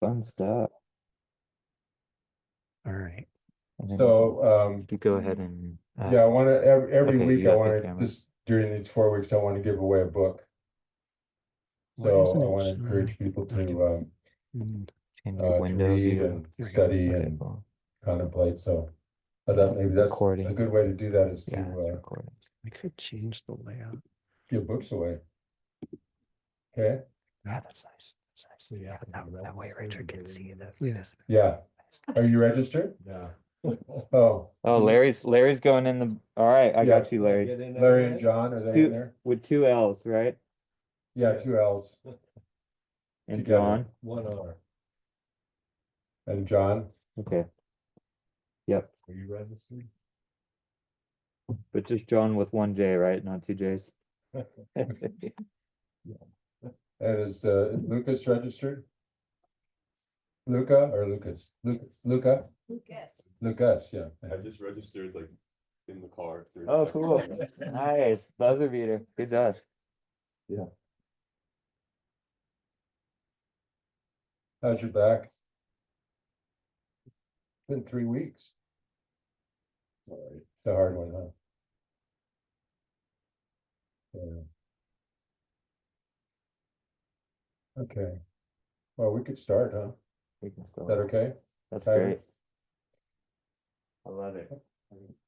Fun stuff. All right. And then So, you go ahead and yeah, I want to every okay, week you I got the want to camera. this during these 4 weeks I want to give away a book. Why isn't So I it want to showing? encourage people Okay. Change your to window read view. and Here we go. study Okay, and cool. contemplate. So I thought maybe that's a Recording. good way to do that is Yeah, it's to recording. I could change the layout. give books away. Okay. Yeah, that's nice. That's nice. Yeah. That way Richard can see the Yeah. Yeah. Are you registered? Yeah. Oh, Oh, Larry's going in the all right, I Yeah. got you, Larry. Get in there, Larry and man. John, are they in there? With two L's, right? Yeah, Yes. 2 L's. And Together. John. 1 hour. And John. Okay. Yep. Are you registered? But just John with one J, right? Not two J's. And is Lucas registered? Luca or Lucas? Luca? Lucas. Lucas, yeah. I just registered like in the car. Oh, cool. Nice. Buzzer beater. Good job. Yeah. How's your back? Been 3 weeks. Sorry. It's a hard one, huh? Yeah. Okay. Well, we could start, huh? We can Is still. that okay? That's Tyler? great. I love it.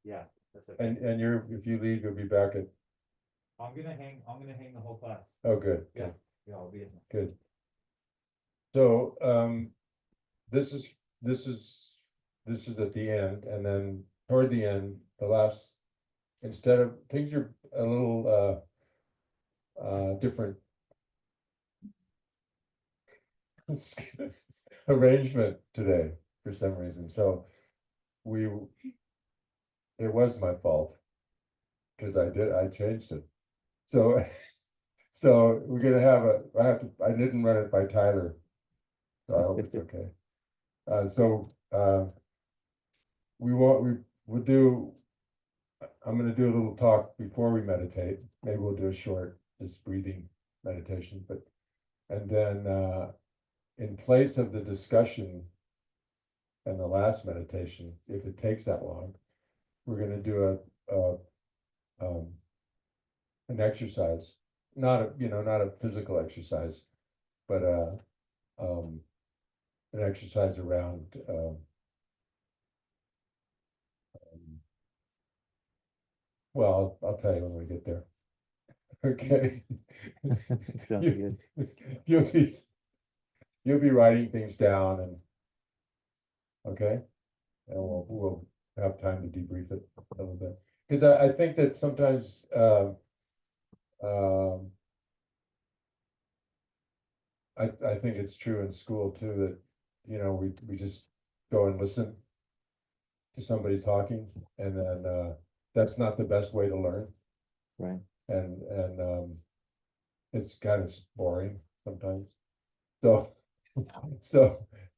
Yeah, that's okay. And you're, if you leave, you'll be back at, I'm gonna hang the whole class. oh, good. Yeah. Good. Yeah, I'll be in. Good. So, this is at the end, and then toward the end, the last, instead of, things are a little, different. Arrangement today for some reason, so it was my fault. Cause I changed it. So, so we're gonna have I didn't run it by Tyler. So I hope it's okay. We'll do, I'm gonna do a little talk before we meditate. Maybe we'll do a short, just breathing meditation, but, and then, in place of the discussion and the last meditation, if it takes that long, we're gonna do an exercise, not a physical exercise, but an exercise around well, I'll tell you when we get there. Okay. Sounds good. You'll be writing things down and okay, and we'll have time to debrief it a little bit. Because I think that sometimes I think it's true in school too that, we just go and listen to somebody talking, and then that's not the best way to learn. Right. And it's kind of boring sometimes. So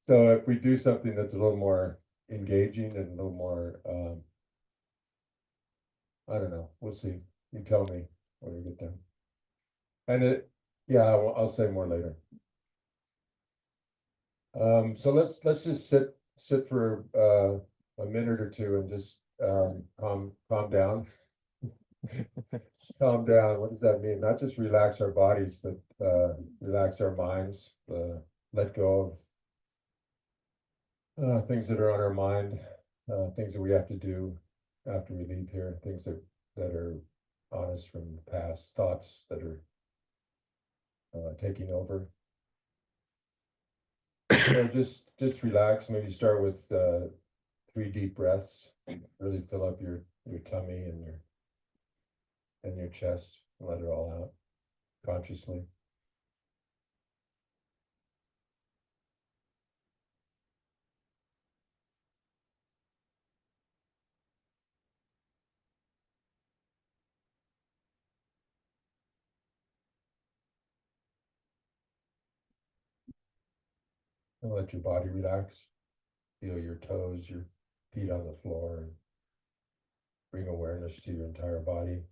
so if we do something that's a little more engaging and a little more I don't know, we'll see. You tell me when we get done. And yeah, I'll say more later. So let's just sit for a minute or two and just calm down. Calm down. What does that mean? Not just relax our bodies, but relax our minds. Let go of things that are on our mind, things that we have to do after we leave here, things that are on us from the past, thoughts that are taking over. So just relax. Maybe start with 3 deep breaths. Really fill up your tummy and your chest. Let it all out consciously. And let your body relax. Feel your toes, your feet on the floor, and bring awareness to your entire body.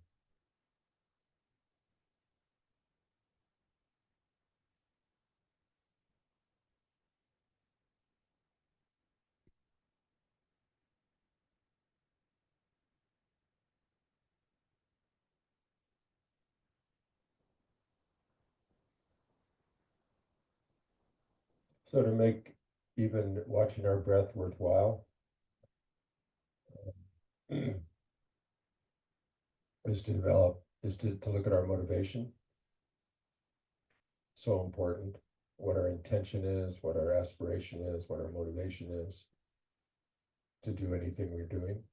So to make even watching our breath worthwhile, is to look at our motivation. So important, what our intention is, what our aspiration is, what our motivation is to do anything we're doing.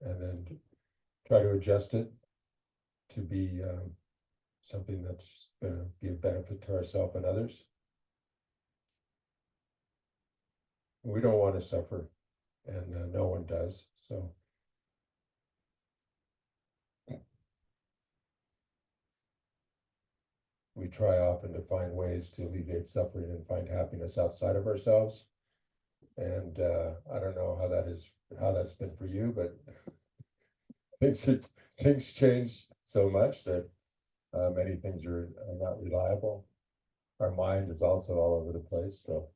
And then try to adjust it to be something that's gonna be a benefit to ourselves and others. We don't want to suffer, and no one does, so. We try often to find ways to alleviate suffering and find happiness outside of ourselves. And I don't know how that's been for you, but things change so much that many things are not reliable. Our mind is also all over the place, so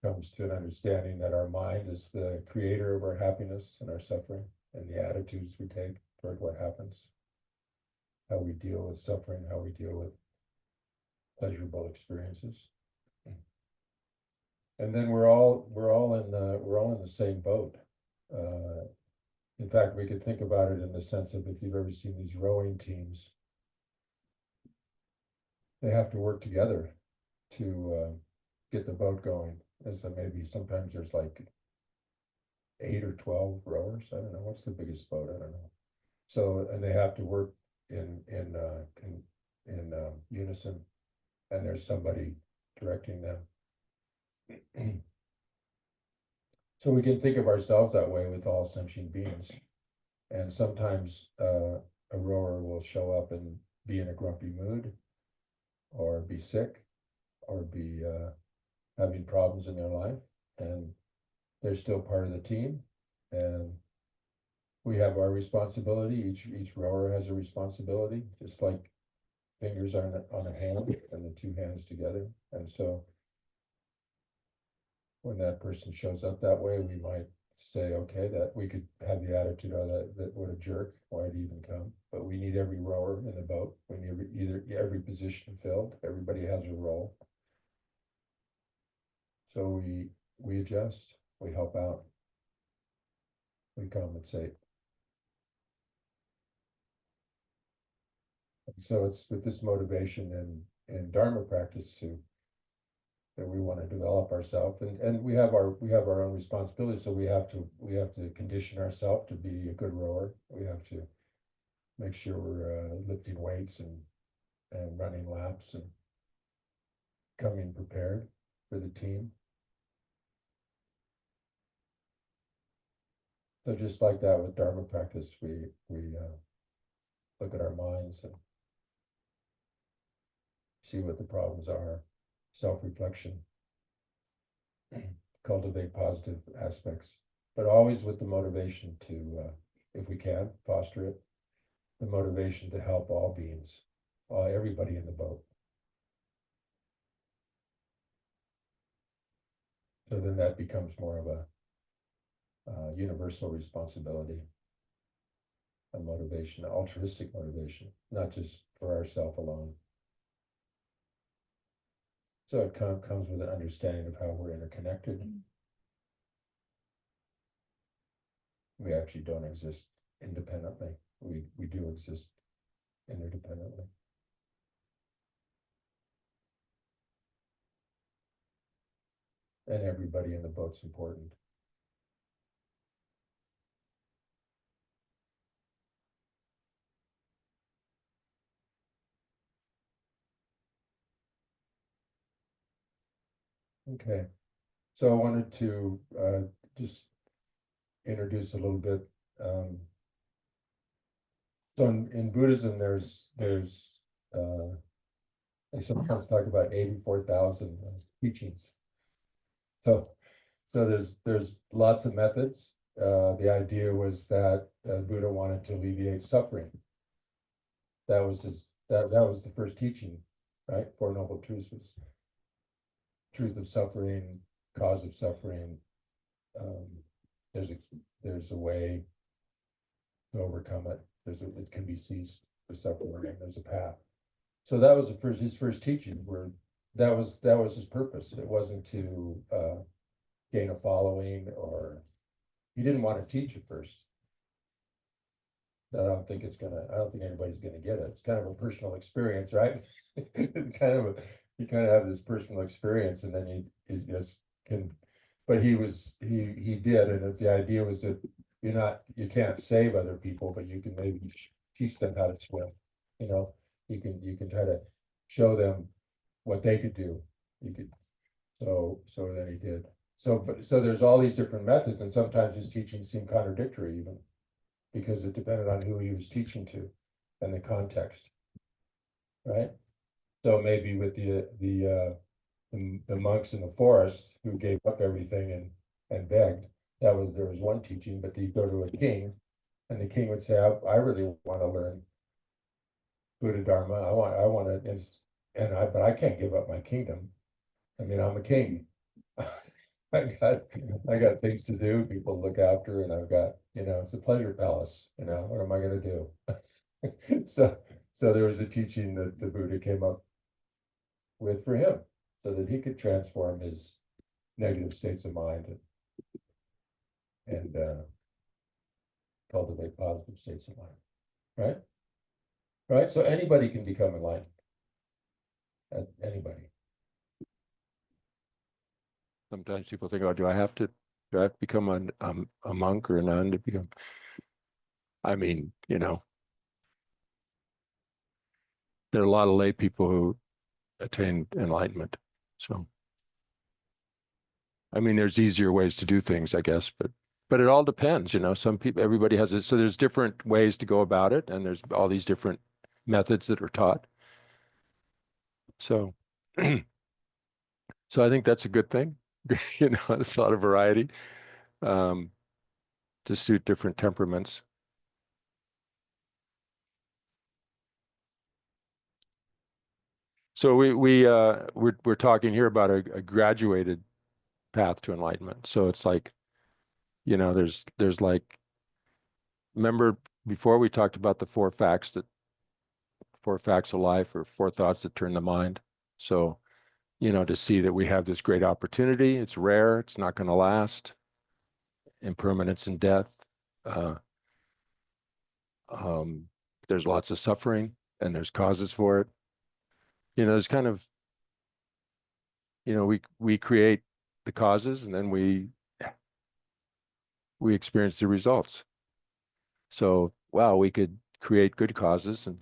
comes to an understanding that our mind is the creator of our happiness and our suffering, and the attitudes we take toward what happens, how we deal with suffering, how we deal with pleasurable experiences. And then we're all in the same boat. In fact, we could think about it in the sense of, if you've ever seen these rowing teams, they have to work together to get the boat going. As maybe sometimes there's like 8 or 12 rowers. I don't know, what's the biggest boat? I don't know. So, and they have to work in unison, and there's somebody directing them. So we can think of ourselves that way with all sentient beings. And sometimes a rower will show up and be in a grumpy mood, or be sick, or be having problems in their life, and they're still part of the team. And we have our responsibility. Each rower has a responsibility, just like fingers on a hand and the two hands together. And so when that person shows up that way, we might say, okay, that we could have the attitude of that what a jerk, why'd he even come? But we need every rower in the boat. We need every position filled. Everybody has a role. So we adjust, we help out, we compensate. And so it's with this motivation and Dharma practice too, that we want to develop ourselves, and we have our own responsibility. So we have to condition ourselves to be a good rower. We have to make sure we're lifting weights and running laps and coming prepared for the team. So just like that with Dharma practice, we look at our minds and see what the problems are, self-reflection, cultivate positive aspects, but always with the motivation to, if we can, foster it, the motivation to help all beings, everybody in the boat. So then that becomes more of a universal responsibility, a motivation, altruistic motivation, not just for ourselves alone. So it kind of comes with an understanding of how we're interconnected. We actually don't exist independently. We do exist interdependently. And everybody in the boat's important. Okay, so I wanted to just introduce a little bit. So in Buddhism, there's they sometimes talk about 84,000 teachings. So there's lots of methods. The idea was that Buddha wanted to alleviate suffering. That was that was the first teaching, right? Four Noble Truths was truth of suffering, cause of suffering. There's a way to overcome it. It can be ceased, the suffering, and there's a path. So that was his first teachings were that was his purpose. It wasn't to gain a following, or he didn't want to teach at first. I don't think anybody's gonna get it. It's kind of a personal experience, right? You kind of have this personal experience, and then you just can, but he did, and the idea was that you can't save other people, but you can maybe teach them how to swim. You know, you can try to show them what they could do. So then he did. So there's all these different methods, and sometimes his teachings seem contradictory even, because it depended on who he was teaching to and the context, right? So maybe with the monks in the forest who gave up everything and begged, there was one teaching. But you go to a king, and the king would say, I really want to learn Buddha Dharma. I want to, but I can't give up my kingdom. I mean, I'm a king. I got things to do, people to look after, and I've got, it's a pleasure palace, what am I gonna do? So there was a teaching that the Buddha came up with for him, so that he could transform his negative states of mind and cultivate positive states of mind, right? Right, so anybody can become enlightened. Anybody. Sometimes people think, oh, do I have to become a monk or a nun to become? I mean, there are a lot of lay people who attain enlightenment. So, I mean, there's easier ways to do things, I guess, but it all depends, some people, everybody has it. So there's different ways to go about it, and there's all these different methods that are taught. So, so I think that's a good thing. It's a lot of variety to suit different temperaments. So we're talking here about a graduated path to enlightenment. So it's like, there's like, remember before we talked about the four facts of life, or four thoughts that turn the mind. So, to see that we have this great opportunity, it's rare, it's not going to last, impermanence and death. There's lots of suffering, and there's causes for it. There's kind of, we create the causes, and then we experience the results. So, wow, we could create good causes, and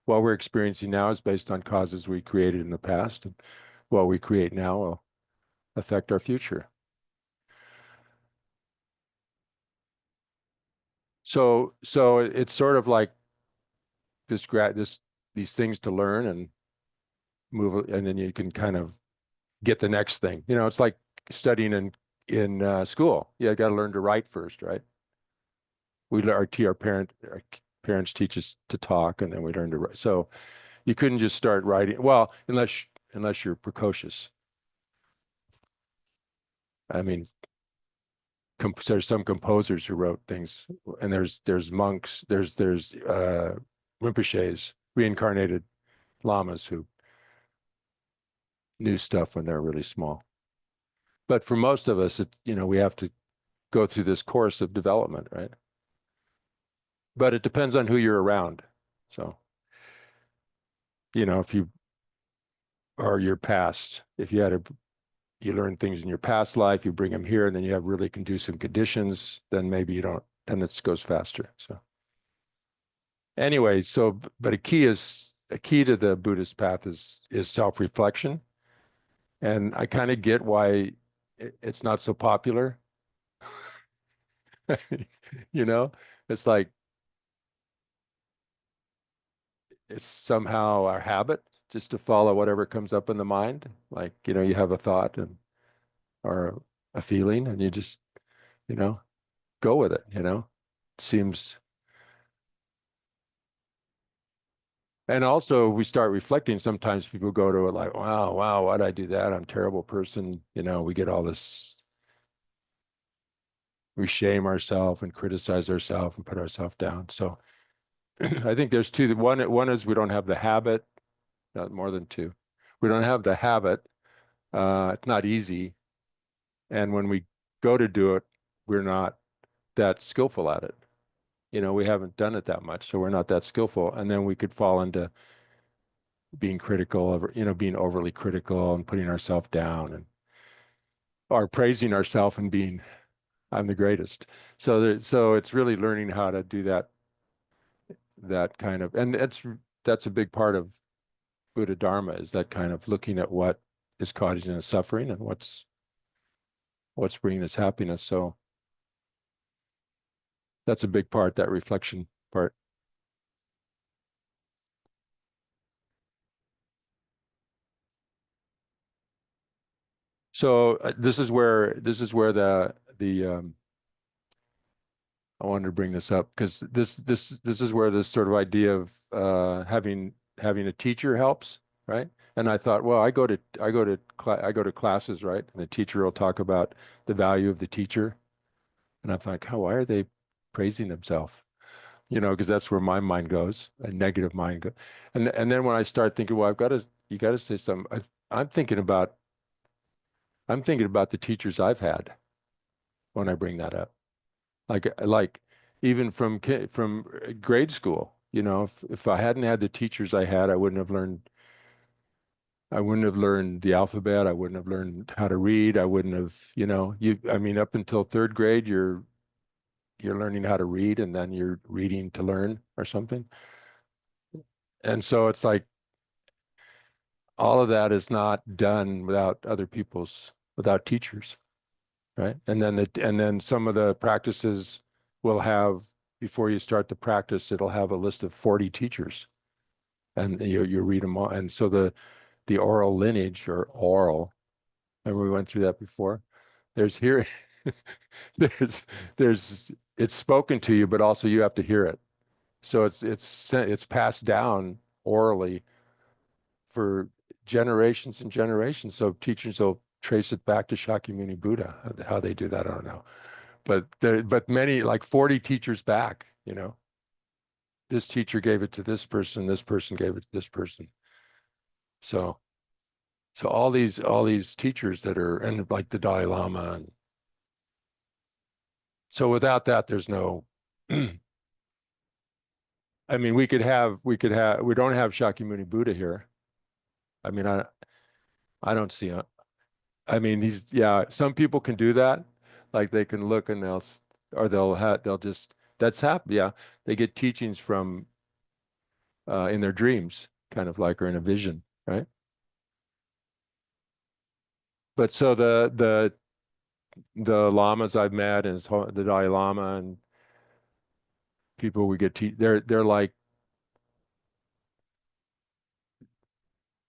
what we're experiencing now is based on causes we created in the past, and what we create now will affect our future. So it's sort of like these things to learn and move, and then you can kind of get the next thing. It's like studying in school. You got to learn to write first, right? Our parents teach us to talk, and then we learn to write. So you couldn't just start writing. Well, unless you're precocious. I mean, there's some composers who wrote things, and there's monks, there's Rinpoches, reincarnated lamas who knew stuff when they're really small. But for most of us, we have to go through this course of development, right? But it depends on who you're around. So, if you or your past, if you learn things in your past life, you bring them here, and then you have really conducive conditions, then maybe you don't, then it goes faster. So anyway, but a key to the Buddhist path is self-reflection. And I kind of get why it's not so popular. It's like, it's somehow our habit just to follow whatever comes up in the mind. Like, you have a thought or a feeling, and you just, go with it, seems. And also we start reflecting. Sometimes people go to it like, wow, why'd I do that? I'm a terrible person. We get all this, we shame ourselves and criticize ourselves and put ourselves down. So I think there's two. One is we don't have the habit, not more than two. We don't have the habit. It's not easy. And when we go to do it, we're not that skillful at it. You know, we haven't done it that much, so we're not that skillful. And then we could fall into being critical of, you know, being overly critical and putting ourselves down, and or praising ourselves and being, I'm the greatest. So it's really learning how to do that kind of, and that's a big part of Buddha Dharma, is that kind of looking at what is causing us suffering and what's bringing us happiness. So that's a big part, that reflection part. So this is where I wanted to bring this up, because this is where this sort of idea of having a teacher helps, right? And I thought, well, I go to classes, right? And the teacher will talk about the value of the teacher, and I'm like, oh, why are they praising themselves? You know, because that's where my mind goes, a negative mind goes. And then when I start thinking, well, you got to say something. I'm thinking about the teachers I've had when I bring that up. Like even from grade school, you know, if I hadn't had the teachers I had, I wouldn't have learned the alphabet. I wouldn't have learned how to read. I wouldn't have, you know, I mean, up until third grade, you're learning how to read, and then you're reading to learn or something. And so it's like all of that is not done without without teachers, right? And then some of the practices will have, before you start the practice, it'll have a list of 40 teachers, and you read them all. And so the oral lineage, or oral, remember we went through that before. There's here, there's it's spoken to you, but also you have to hear it. So it's passed down orally for generations and generations. So teachers will trace it back to Shakyamuni Buddha. How they do that, I don't know. But many, like 40 teachers back, you know, this teacher gave it to this person gave it to this person. So all these teachers that are, and like the Dalai Lama, and so without that, there's no, I mean, we don't have Shakyamuni Buddha here. I mean, I don't see it. I mean, some people can do that. Like they can look and they'll just, that's happen. Yeah. They get teachings from, in their dreams, kind of like, or in a vision, right? But so the lamas I've met, and the Dalai Lama, and people we get they're like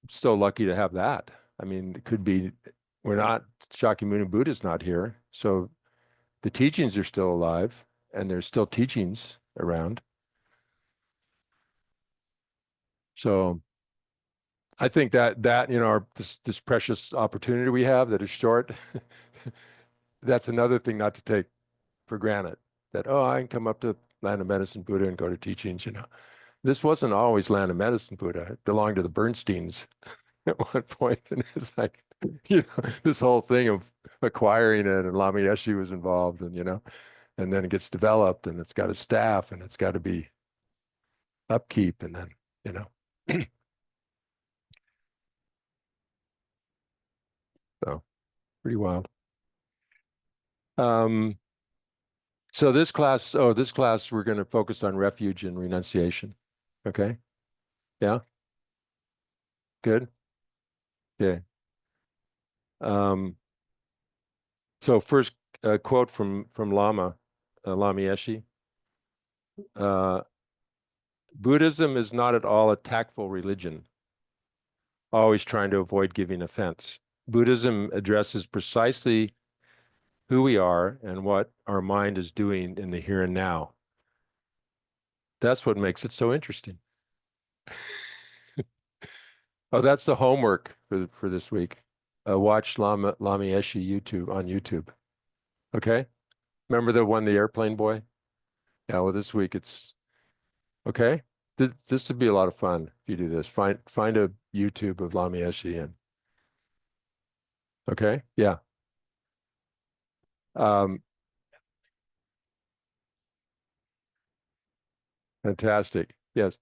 so lucky to have that. I mean, it could be, Shakyamuni Buddha's not here, so the teachings are still alive, and there's still teachings around. So I think that you know, this precious opportunity we have that is short, that's another thing not to take for granted. That, oh, I can come up to Land of Medicine Buddha and go to teachings, you know. This wasn't always Land of Medicine Buddha. It belonged to the Bernsteins at one point. And it's like, you know, this whole thing of acquiring it, and Lama Yeshe was involved, and, you know, and then it gets developed, and it's got a staff, and it's got to be upkeep, and then, you know. So pretty wild. So this class, we're going to focus on refuge and renunciation. Okay. Yeah. Good. Okay. So first, a quote from Lama Yeshe. Buddhism is not at all a tactful religion, always trying to avoid giving offense. Buddhism addresses precisely who we are and what our mind is doing in the here and now. That's what makes it so interesting. Oh, that's the homework for this week. Watch Lama Yeshe on YouTube. Okay? Remember the airplane boy? Yeah, well, this week it's okay. This would be a lot of fun if you do this. Find a YouTube of Lama Yeshe and okay, yeah. Um, fantastic. Yes.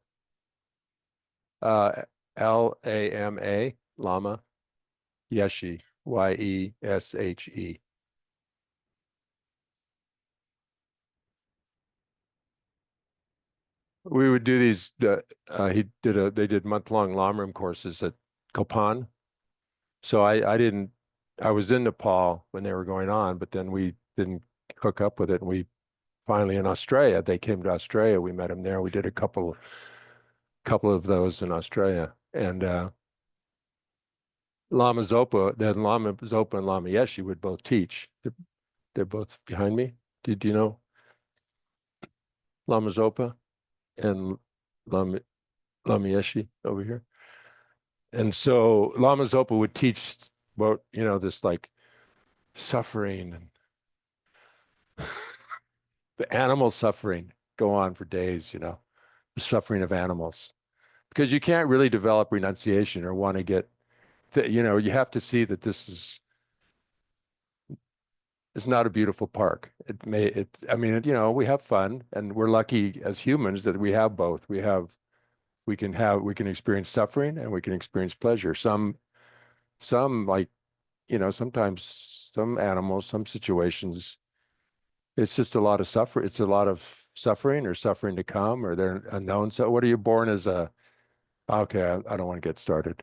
Lama, Lama Yeshe, Yeshe. We would do these. They did month-long Lamrim courses at Kopan. So I didn't. I was in Nepal when they were going on, but then we didn't hook up with it. And we finally in Australia. They came to Australia. We met them there. We did a couple of those in Australia, and Lama Zopa, then Lama Zopa and Lama Yeshe would both teach. They're both behind me. Do you know Lama Zopa and Lama Yeshe over here? And so Lama Zopa would teach about, this like suffering and the animal suffering go on for days, the suffering of animals. Because you can't really develop renunciation or want to get, you have to see that it's not a beautiful park. I mean, we have fun and we're lucky as humans that we have both. We can experience suffering and we can experience pleasure. Some like, sometimes some animals, some situations, it's just a lot of suffer. It's a lot of suffering or suffering to come, or they're unknown. So what are you born as okay, I don't want to get started.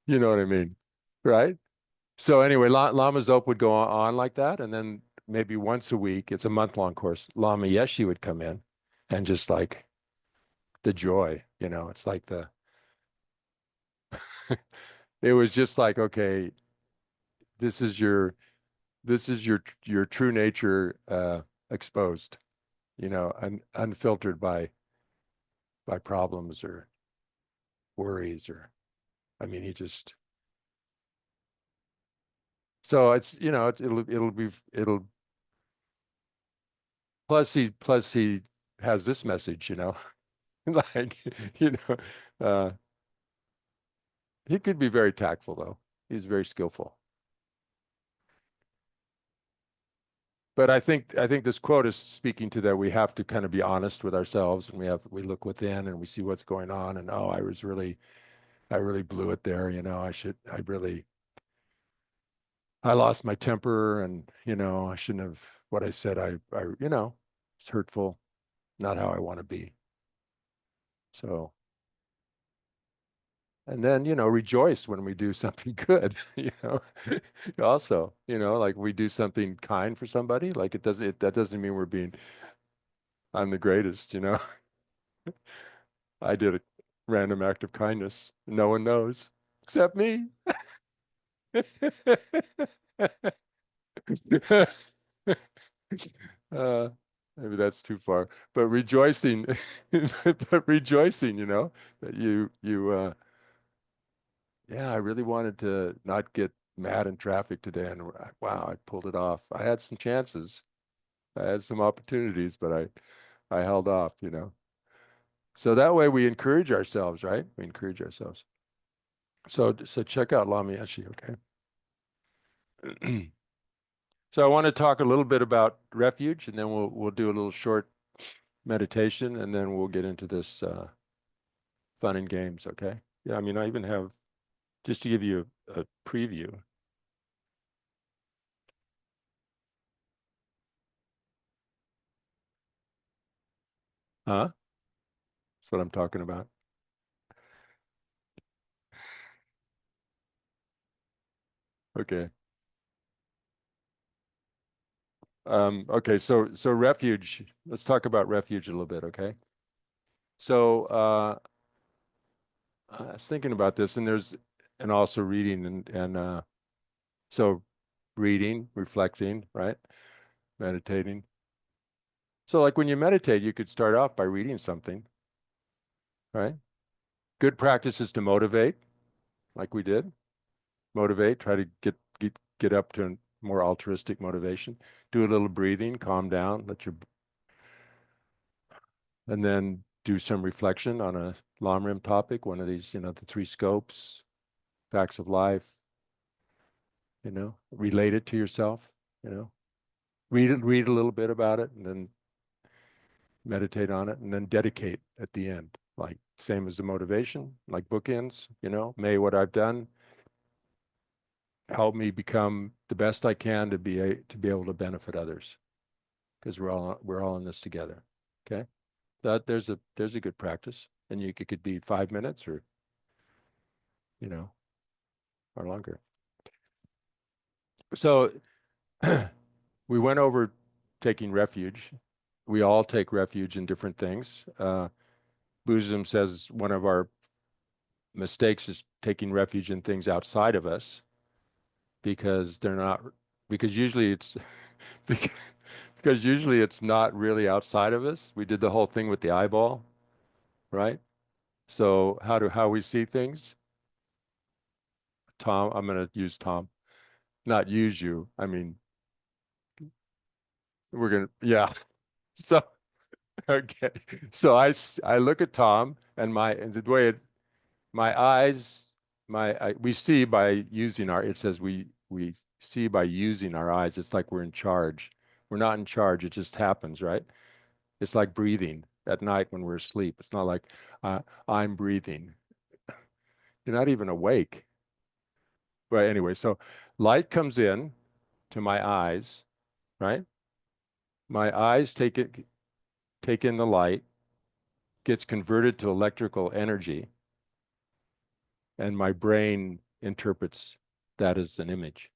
You know what I mean? Right? So anyway, Lama Zopa would go on like that. And then maybe once a week, it's a month-long course, Lama Yeshe would come in and just like the joy, it's like it was just like, okay, this is your true nature exposed, unfiltered by problems or worries or, I mean, so it'll plus he has this message, like, uh, he could be very tactful though. He's very skillful. But I think this quote is speaking to that we have to kind of be honest with ourselves, and we look within and we see what's going on, and I really blew it there, I lost my temper, and I shouldn't have, what I said, it's hurtful, not how I want to be. So, and then, rejoice when we do something good, also, like we do something kind for somebody, like that doesn't mean I'm the greatest, I did a random act of kindness. No one knows except me. uh, maybe that's too far, but rejoicing, that yeah, I really wanted to not get mad in traffic today, and wow, I pulled it off. I had some chances, I had some opportunities, but I held off, So that way we encourage ourselves, right? We encourage ourselves. So check out Lama Yeshe, okay? So I want to talk a little bit about refuge, and then we'll do a little short meditation, and then we'll get into this fun and games, okay? Yeah, I mean, I even have, just to give you a preview. Huh? That's what I'm talking about. Okay. Okay, so refuge, let's talk about refuge a little bit, okay? So I was thinking about this, and also reading and so reading, reflecting, right? Meditating. So like when you meditate, you could start off by reading something, right? Good practice is to motivate, like we did. Motivate, try to get up to a more altruistic motivation. Do a little breathing, calm down, and then do some reflection on a Lamrim topic, one of these, the three scopes, facts of life, relate it to yourself, read a little bit about it and then meditate on it and then dedicate at the end, like same as the motivation, like bookends, may what I've done help me become the best I can to be able to benefit others, because we're all in this together. Okay, there's a good practice, and it could be 5 minutes or or longer. So we went over taking refuge. We all take refuge in different things. Buddhism says one of our mistakes is taking refuge in things outside of us, because usually it's because usually it's not really outside of us. We did the whole thing with the eyeball, right? So how we see things. Tom, I'm going to use Tom, not use you. I mean, yeah. So, okay. So I look at Tom and the way my eyes, we see by using it says we see by using our eyes. It's like we're in charge. We're not in charge. It just happens, right? It's like breathing at night when we're asleep. It's not like I'm breathing. You're not even awake. But anyway, so light comes in to my eyes, right? My eyes take in the light, gets converted to electrical energy, and my brain interprets that as an image.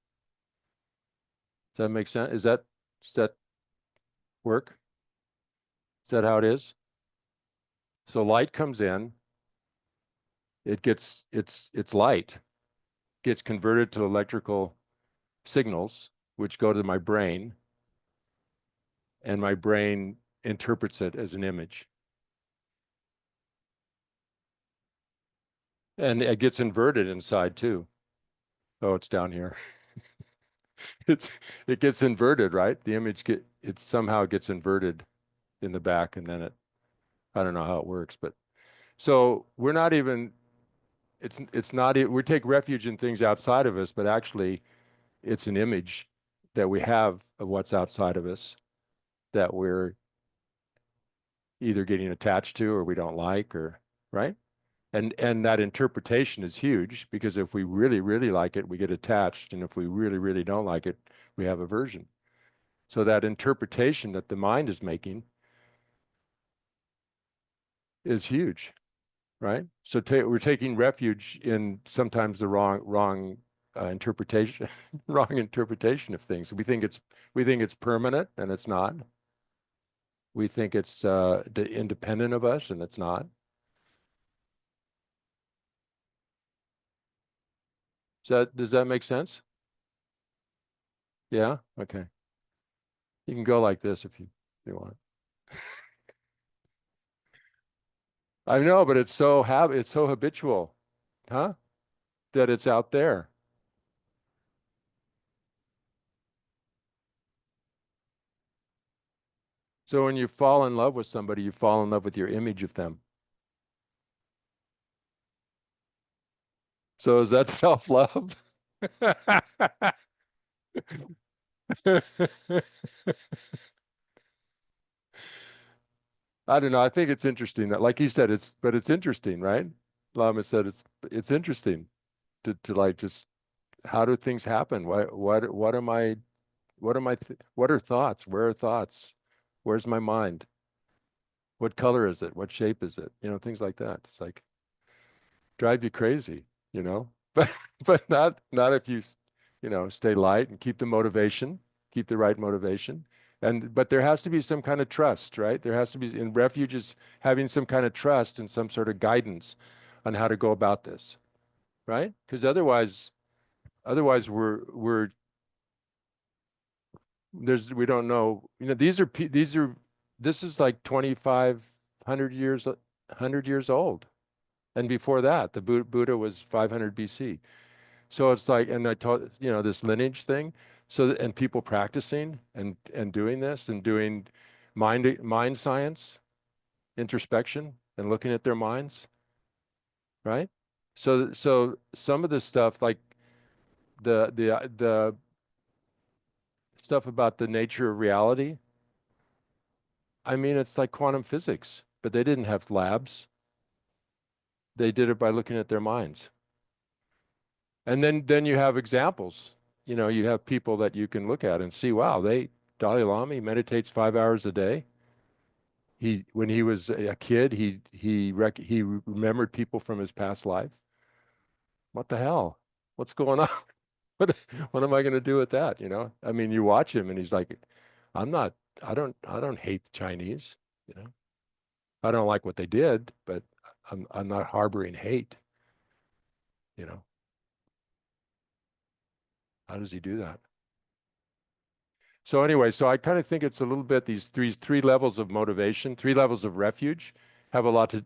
Does that make sense? Does that work? Is that how it is? So light comes in, it's light, gets converted to electrical signals, which go to my brain, and my brain interprets it as an image. And it gets inverted inside too. Oh, it's down here. It gets inverted, right? The image somehow gets inverted in the back, and then I don't know how it works, but so we're not even, it's not, we take refuge in things outside of us, but actually it's an image that we have of what's outside of us that we're either getting attached to or we don't like, or right? And that interpretation is huge, because if we really, really like it, we get attached. And if we really, really don't like it, we have aversion. So that interpretation that the mind is making is huge, right? So we're taking refuge in sometimes the wrong interpretation, wrong interpretation of things. We think it's permanent, and it's not. We think it's independent of us, and it's not. Does that make sense? Yeah? Okay. You can go like this if you want. I know, but it's so habitual, huh? That it's out there. So when you fall in love with somebody, you fall in love with your image of them. So is that self-love? I don't know. I think it's interesting that, like he said, it's interesting, right? Lama said it's interesting to like, just how do things happen? What are thoughts? Where are thoughts? Where's my mind? What color is it? What shape is it? Things like that. It's like drive you crazy, but not if you stay light and keep the motivation, keep the right motivation. But there has to be some kind of trust, right? There has to be, in refuges, having some kind of trust and some sort of guidance on how to go about this, right? Because otherwise we don't know. This is like 2,500 years, 100 years old, and before that, the Buddha was 500 BC. So it's like, and I taught, this lineage thing. So, and people practicing and doing this and doing mind science, introspection, and looking at their minds, right? So some of the stuff like the stuff about the nature of reality, I mean, it's like quantum physics, but they didn't have labs. They did it by looking at their minds. And then you have examples. You know, you have people that you can look at and see, wow, Dalai Lama, he meditates 5 hours a day. When he was a kid, he remembered people from his past life. What the hell? What's going on? What am I going to do with that? You know, I mean, you watch him and he's like, I don't hate the Chinese, you know, I don't like what they did, but I'm not harboring hate, you know. How does he do that? So anyway, so I kind of think it's a little bit these three levels of motivation, 3 levels of refuge have a lot to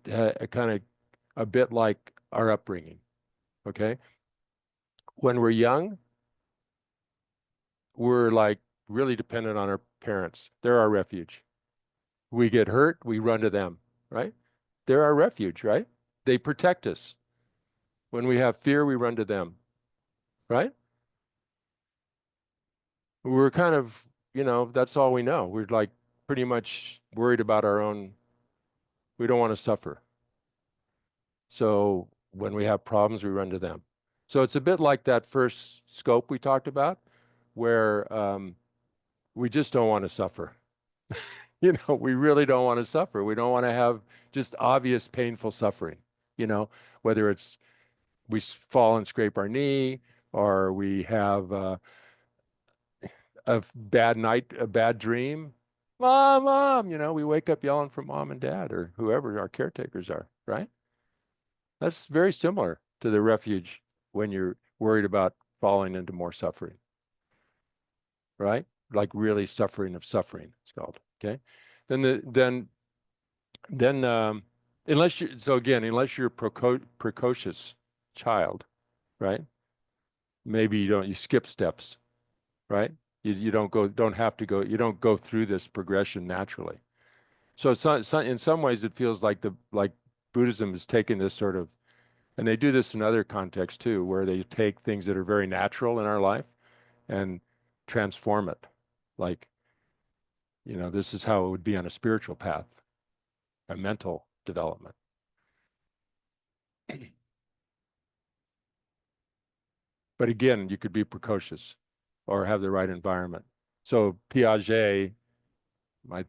kind of a bit like our upbringing. Okay. When we're young, we're like really dependent on our parents. They're our refuge. We get hurt, we run to them, right? They're our refuge, right? They protect us. When we have fear, we run to them, right? We're kind of, you know, that's all we know. We're like pretty much worried about our own, we don't want to suffer. So when we have problems, we run to them. So it's a bit like that first scope we talked about, where we just don't want to suffer. You know, we really don't want to suffer. We don't want to have just obvious painful suffering, you know, whether it's we fall and scrape our knee, or we have a bad night, a bad dream. Mom, you know, we wake up yelling for mom and dad or whoever our caretakers are, right? That's very similar to the refuge when you're worried about falling into more suffering, right? Like really suffering of suffering, it's called. Okay. Then unless you so again, unless you're a precocious child, right? Maybe you skip steps, right? You don't have to go, you don't go through this progression naturally. So in some ways it feels like like Buddhism has taken this sort of, and they do this in other contexts too, where they take things that are very natural in our life and transform it. Like, you know, this is how it would be on a spiritual path, a mental development. But again, you could be precocious or have the right environment. So Piaget, my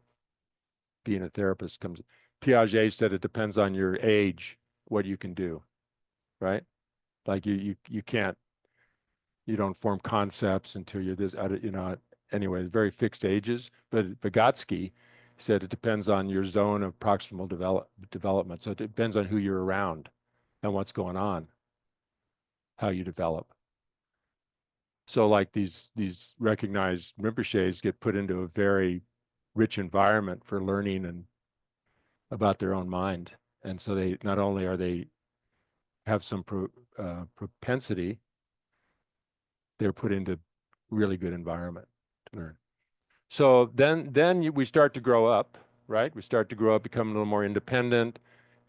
being a therapist comes, Piaget said it depends on your age, what you can do, right? Like you can't, you don't form concepts until you're this, you know, anyway, very fixed ages. But Vygotsky said it depends on your zone of proximal development. So it depends on who you're around and what's going on, how you develop. So like these recognized Rinpoches get put into a very rich environment for learning and about their own mind. And so they not only are they have some propensity, they're put into really good environment to learn. So then we start to grow up, right? We start to grow up, become a little more independent,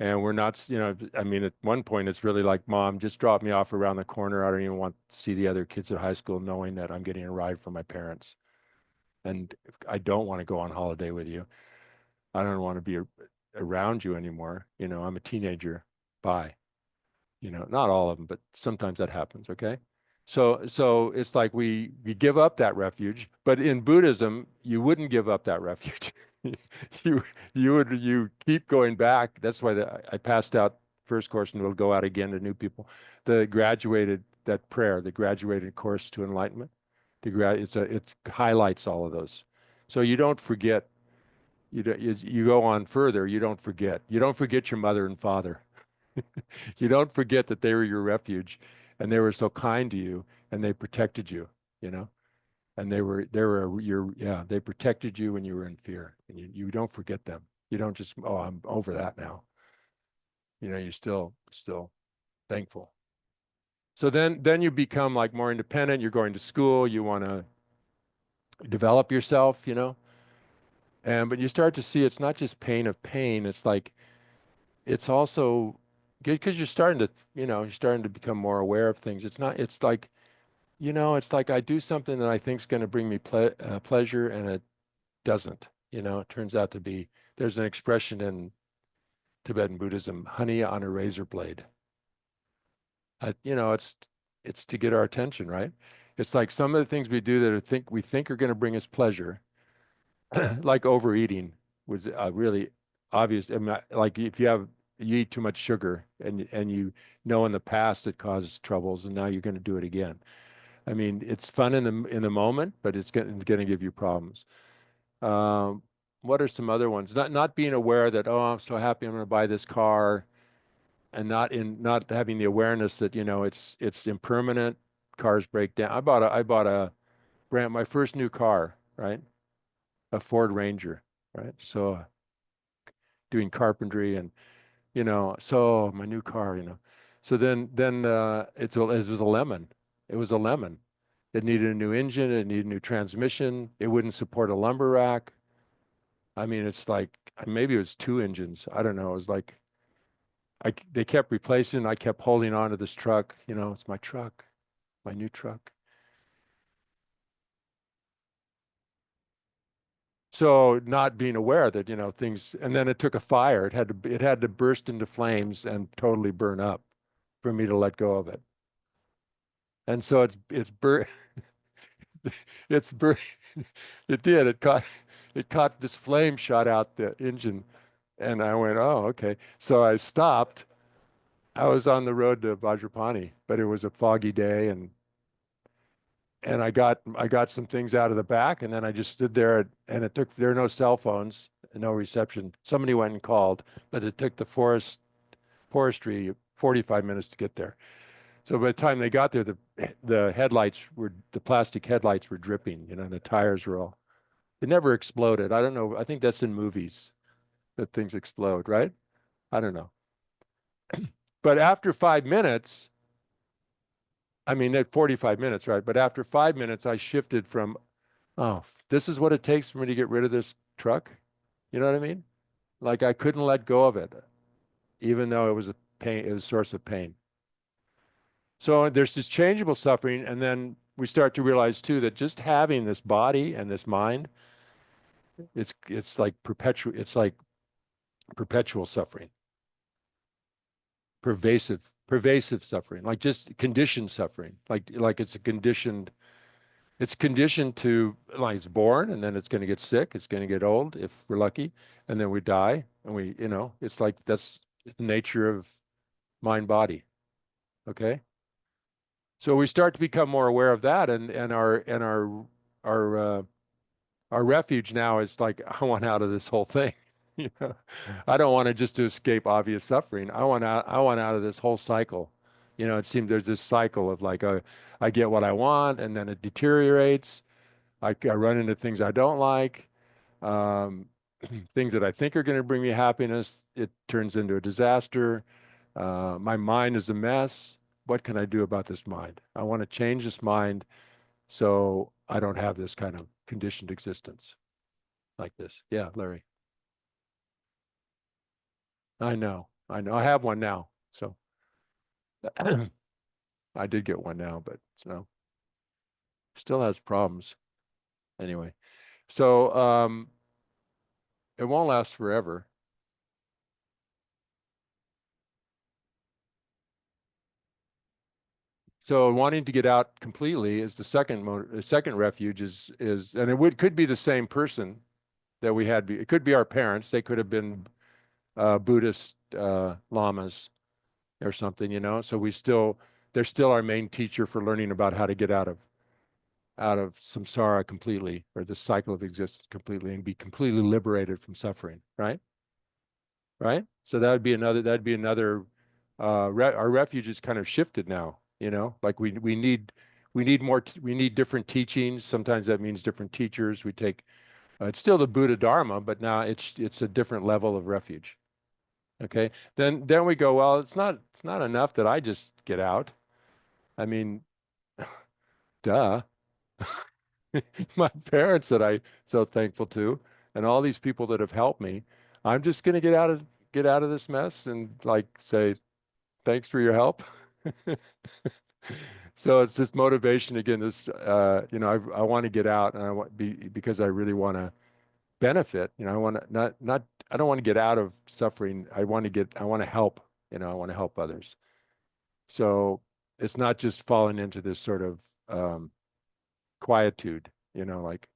and we're not, you know, I mean, at one point it's really like, Mom, just drop me off around the corner. I don't even want to see the other kids at high school knowing that I'm getting a ride from my parents. And I don't want to go on holiday with you. I don't want to be around you anymore. You know, I'm a teenager. Bye. You know, not all of them, but sometimes that happens. Okay. So it's like we give up that refuge, but in Buddhism, you wouldn't give up that refuge. You keep going back. That's why I passed out first course and it'll go out again to new people. That prayer, the graduated course to enlightenment, it highlights all of those. So you don't forget. You go on further. You don't forget. You don't forget your mother and father. You don't forget that they were your refuge and they were so kind to you and they protected you, you know, and they protected you when you were in fear, and you don't forget them. You don't just, oh, I'm over that now. You know, you're still thankful. So then you become like more independent. You're going to school. You want to develop yourself, you know, but you start to see it's not just pain of pain. It's like, it's also because you're starting to, you're starting to become more aware of things. It's like, it's like I do something that I think is going to bring me pleasure and it doesn't, it turns out to be, there's an expression in Tibetan Buddhism, honey on a razor blade. It's to get our attention, right? It's like some of the things we do that we think are going to bring us pleasure, like overeating was really obvious. I mean, like if you eat too much sugar and you know in the past it causes troubles and now you're going to do it again. I mean, it's fun in the moment, but it's going to give you problems. Um, what are some other ones? Not being aware that, oh, I'm so happy I'm going to buy this car, and not having the awareness that, it's impermanent. Cars break down. I bought a my first new car, right? A Ford Ranger, right? So doing carpentry and, so my new car. So then it was a lemon. It was a lemon. It needed a new engine, it needed a new transmission, it wouldn't support a lumber rack. I mean, it's like maybe it was two engines. I don't know. It was like they kept replacing, I kept holding on to this truck, it's my truck, my new truck. So not being aware that, things, and then it took a fire. It had to burst into flames and totally burn up for me to let go of it. And so it's bur it did. It caught this flame shot out the engine. And I went, oh, okay. So I stopped. I was on the road to Vajrapani, but it was a foggy day and I got some things out of the back, and then I just stood there, and there are no cell phones, no reception. Somebody went and called, but it took the forestry 45 minutes to get there. So by the time they got there, the plastic headlights were dripping, and the tires were all. It never exploded. I don't know. I think that's in movies that things explode, right? I don't know. But after 5 minutes, I mean, at 45 minutes, right? But after 5 minutes, I shifted from, oh, this is what it takes for me to get rid of this truck. You know what I mean? Like I couldn't let go of it, even though it was a pain, it was a source of pain. So there's this changeable suffering, and then we start to realize too that just having this body and this mind, it's like perpetual suffering, pervasive suffering, like just conditioned suffering, like it's conditioned to, like it's born and then it's going to get sick, it's going to get old if we're lucky, and then we die, and it's like that's the nature of mind body. Okay. So we start to become more aware of that, and our our refuge now is like, I want out of this whole thing. You know, I don't want to just to escape obvious suffering. I want out of this whole cycle. It seems there's this cycle of like, I get what I want and then it deteriorates. I run into things I don't like, um, things that I think are going to bring me happiness. It turns into a disaster. My mind is a mess. What can I do about this mind? I want to change this mind so I don't have this kind of conditioned existence like this. Yeah, Larry. I know. I have one now. So I did get one now, but still has problems. Anyway, so it won't last forever. So wanting to get out completely is the second refuge and could be the same person that we had. It could be our parents. They could have been Buddhist lamas or something. So they're still our main teacher for learning about how to get out of samsara completely, or the cycle of existence completely, and be completely liberated from suffering, right? Right? So that'd be another our refuge is kind of shifted now, like we need we need different teachings. Sometimes that means different teachers. We take it's still the Buddha Dharma, but now it's a different level of refuge. Okay. Then we go, well, it's not enough that I just get out. I mean, duh. My parents that I'm so thankful to, and all these people that have helped me, I'm just going to get out of get out of this mess and like say, thanks for your help. So it's this motivation again, this, you know, I want to get out and I want because I really want to benefit, you know, I want to I don't want to get out of suffering. I want to help, you know, I want to help others. So it's not just falling into this sort of, quietude, you know, like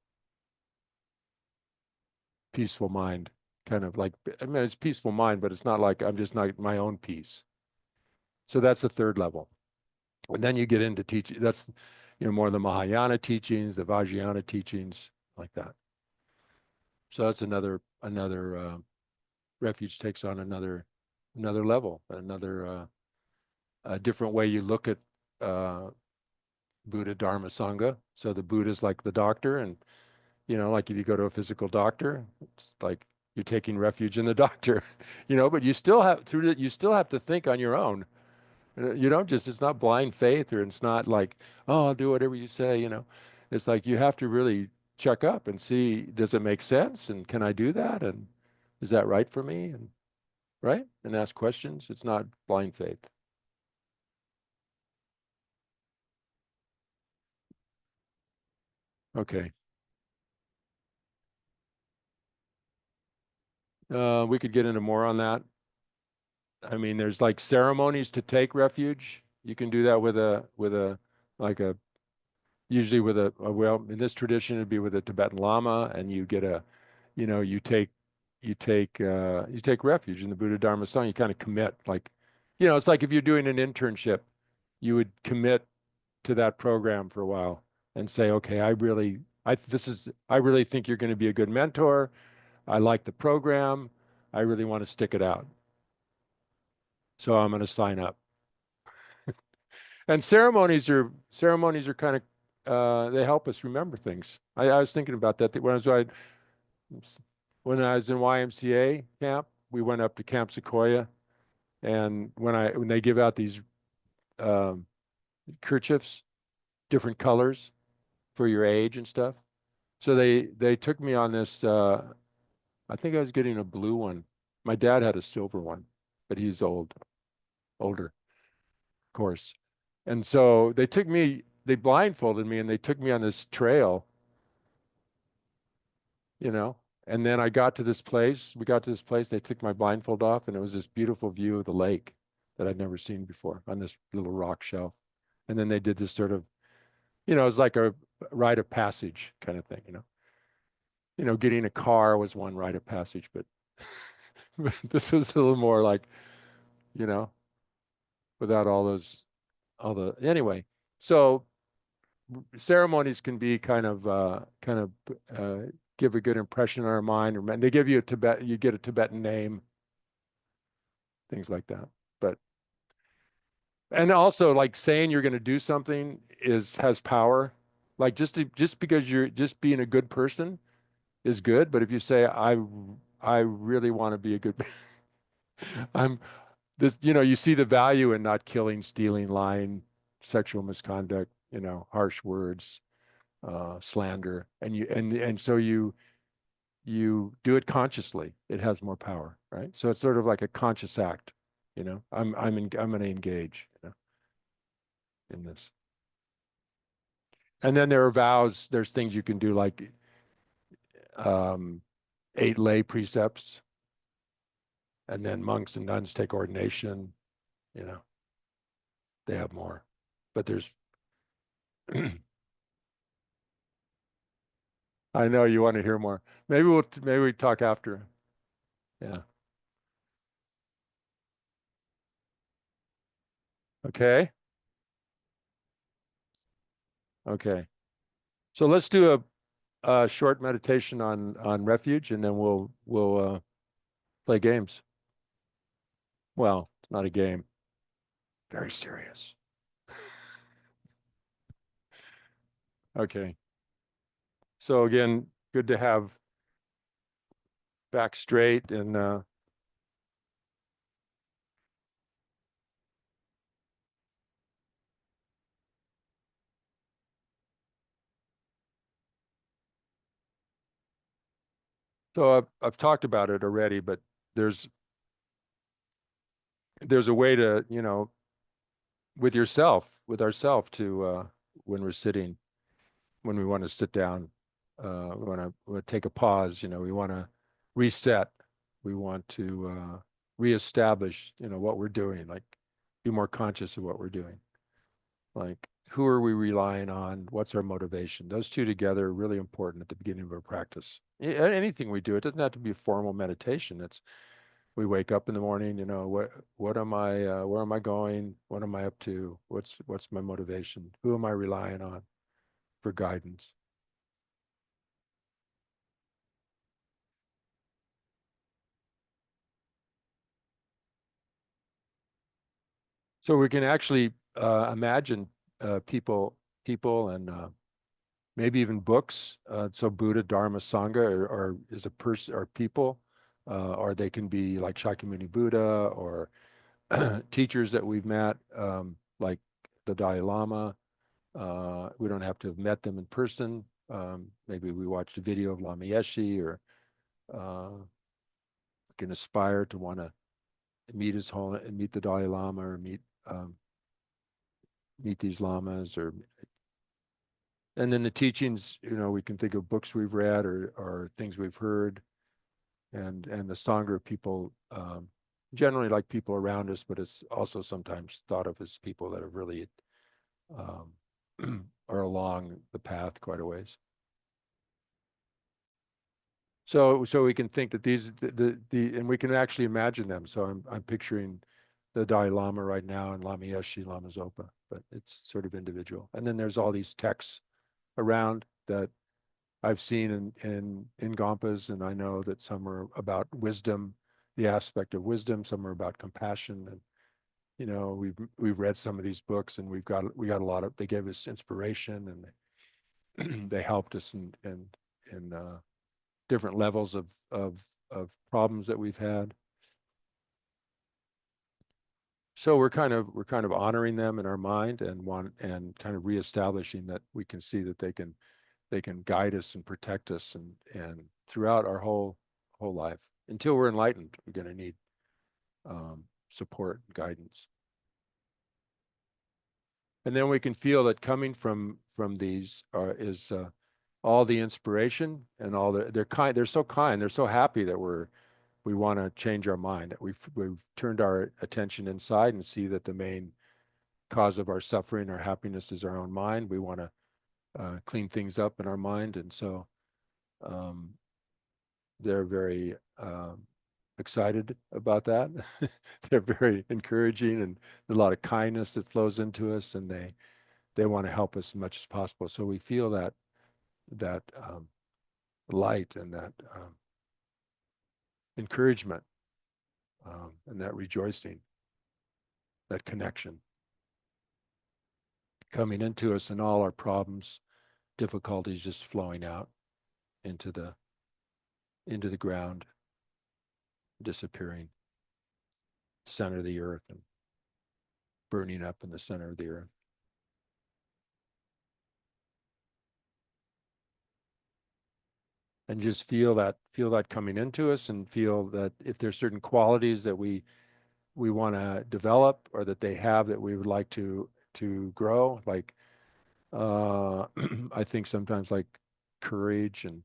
peaceful mind, kind of like, I mean, it's peaceful mind, but it's not like I'm just not my own peace. So that's the third level. And then you get into teaching, that's, you know, more of the Mahayana teachings, the Vajrayana teachings, like that. So that's another refuge takes on another level, another a different way you look at Buddha, Dharma, Sangha. So the Buddha is like the doctor, and you know, like if you go to a physical doctor, it's like you're taking refuge in the doctor, you know, but you still have you still have to think on your own. You don't just, it's not blind faith, or it's not like, oh, I'll do whatever you say, you know. It's like you have to really check up and see, does it make sense? And can I do that? And is that right for me? And right? And ask questions. It's not blind faith. Okay. We could get into more on that. I mean, there's like ceremonies to take refuge. You can do that with like a, usually with well, in this tradition, it'd be with a Tibetan Lama, and you get a, you know, you take refuge in the Buddha Dharma Sangha. You kind of commit, like, you know, it's like if you're doing an internship, you would commit to that program for a while and say, okay, I really think you're going to be a good mentor. I like the program. I really want to stick it out. So I'm going to sign up. And ceremonies are kind of, they help us remember things. I was thinking about that when I was in YMCA camp. We went up to Camp Sequoia, and when they give out these um, kerchiefs, different colors for your age and stuff. So they took me on this. I think I was getting a blue one. My dad had a silver one, but he's older, of course. And so they blindfolded me and they took me on this trail, you know. And then we got to this place, they took my blindfold off, and it was this beautiful view of the lake that I'd never seen before on this little rock shelf. And then they did this sort of, you know, it was like a rite of passage kind of thing, you know. You know, getting a car was one rite of passage, but this was a little more like, you know, without anyway. So ceremonies can be give a good impression on our mind, or they give you you get a Tibetan name, things like that. But, and also like saying you're going to do something has power. Like just because you're just being a good person is good, but if you say, I really want to be a good, I'm this, you know, you see the value in not killing, stealing, lying, sexual misconduct, you know, harsh words, slander, and so you do it consciously. It has more power, right? So it's sort of like a conscious act, you know. I'm going to engage, you know, in this. And then there are vows. There's things you can do, like 8 lay precepts, and then monks and nuns take ordination. You know, they have more, but there's. I know you want to hear more. Maybe we talk after. Yeah. Okay. Okay. So let's do a short meditation on refuge, and then we'll play games. Well, it's not a game. Very serious. Okay. So again, good to have back straight, and so I've talked about it already, but there's there's a way to, you know, with ourself to, when we're sitting, when we want to sit down, we want to take a pause, you know, we want to reset, we want to reestablish, you know, what we're doing, like be more conscious of what we're doing. Like, who are we relying on? What's our motivation? Those two together are really important at the beginning of our practice. Anything we do, it doesn't have to be a formal meditation. It's, we wake up in the morning, you know, what am I, where am I going? What am I up to? What's my motivation? Who am I relying on for guidance? So we can actually imagine people and maybe even books. So Buddha, Dharma, Sangha, or is a person or people, or they can be like Shakyamuni Buddha or teachers that we've met, like the Dalai Lama. We don't have to have met them in person. Maybe we watched a video of Lama Yeshe, or can aspire to want to meet meet the Dalai Lama, or meet these lamas, or and then the teachings, you know, we can think of books we've read or things we've heard, and the Sangha of people, generally like people around us, but it's also sometimes thought of as people that have really are along the path quite a ways. So we can think that these and we can actually imagine them. So I'm picturing the Dalai Lama right now and Lama Yeshe, Lama Zopa, but it's sort of individual. And then there's all these texts around that I've seen in Gompas, and I know that some are about wisdom, the aspect of wisdom, some are about compassion, and you know, we've read some of these books, and we got a lot of, they gave us inspiration, and they helped us in different levels of problems that we've had. So we're kind of honoring them in our mind, and kind of reestablishing that we can see that they can guide us and protect us, and throughout our whole life until we're enlightened. We're going to need support and guidance. And then we can feel that coming from these is all the inspiration and all they're so kind, they're so happy that we want to change our mind, that we've turned our attention inside and see that the main cause of our suffering, our happiness, is our own mind. We want to clean things up in our mind, and so they're very excited about that. They're very encouraging, and a lot of kindness that flows into us, and they want to help us as much as possible. So we feel that light and that encouragement, and that rejoicing, that connection coming into us, and all our problems, difficulties just flowing out into the ground, disappearing, center of the earth, and burning up in the center of the earth. And just feel that coming into us, and feel that if there's certain qualities that we want to develop, or that they have that we would like to grow, like I think sometimes like courage and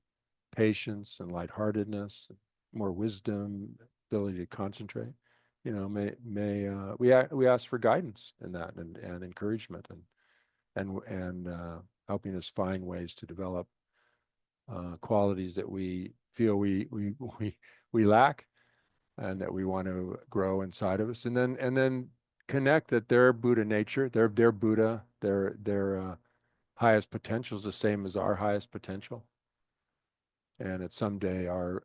patience and lightheartedness, more wisdom, ability to concentrate, you know, may we ask for guidance in that, and encouragement, and helping us find ways to develop qualities that we feel we lack, and that we want to grow inside of us, and then connect that their Buddha nature, their Buddha, their highest potential is the same as our highest potential, and that someday our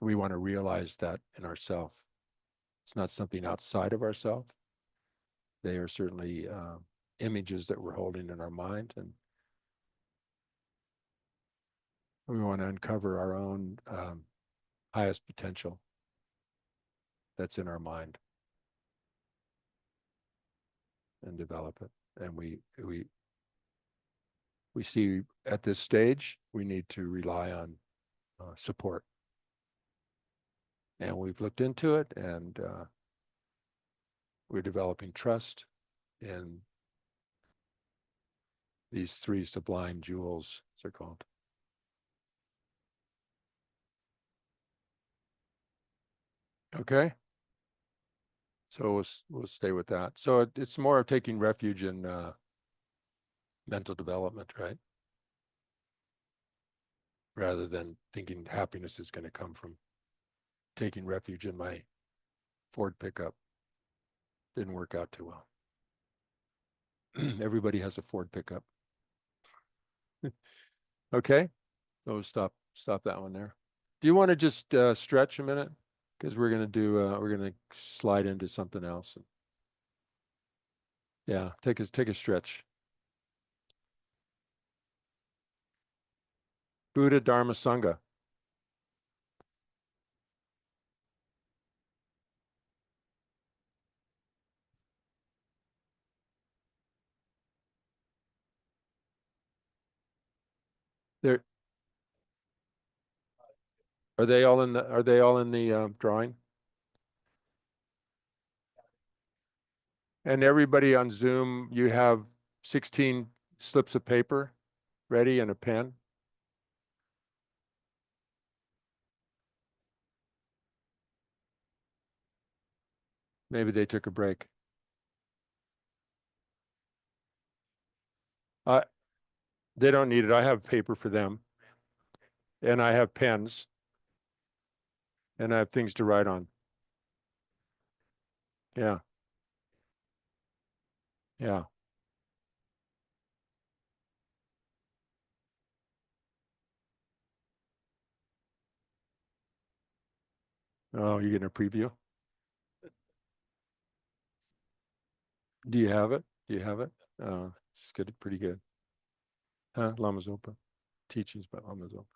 we want to realize that in ourselves. It's not something outside of ourselves. They are certainly images that we're holding in our mind, and we want to uncover our own highest potential that's in our mind and develop it. And we see at this stage we need to rely on support. And we've looked into it, and we're developing trust in these three sublime jewels, as they're called. Okay. So we'll stay with that. So it's more of taking refuge in mental development, right? Rather than thinking happiness is going to come from taking refuge in my Ford pickup. Didn't work out too well. Everybody has a Ford pickup. Okay, so stop that one there. Do you want to just stretch a minute? Because we're gonna do we're gonna slide into something else. Yeah, take a stretch. Buddha Dharma Sangha. There are they all in the drawing? And everybody on Zoom, you have 16 slips of paper ready and a pen. Maybe they took a break. They don't need it. I have paper for them. And I have pens. And I have things to write on. Yeah. Yeah. Oh, you're getting a preview? Do you have it? Do you have it? It's good, pretty good. Huh? Lama Zopa. Teachings by Lama Zopa.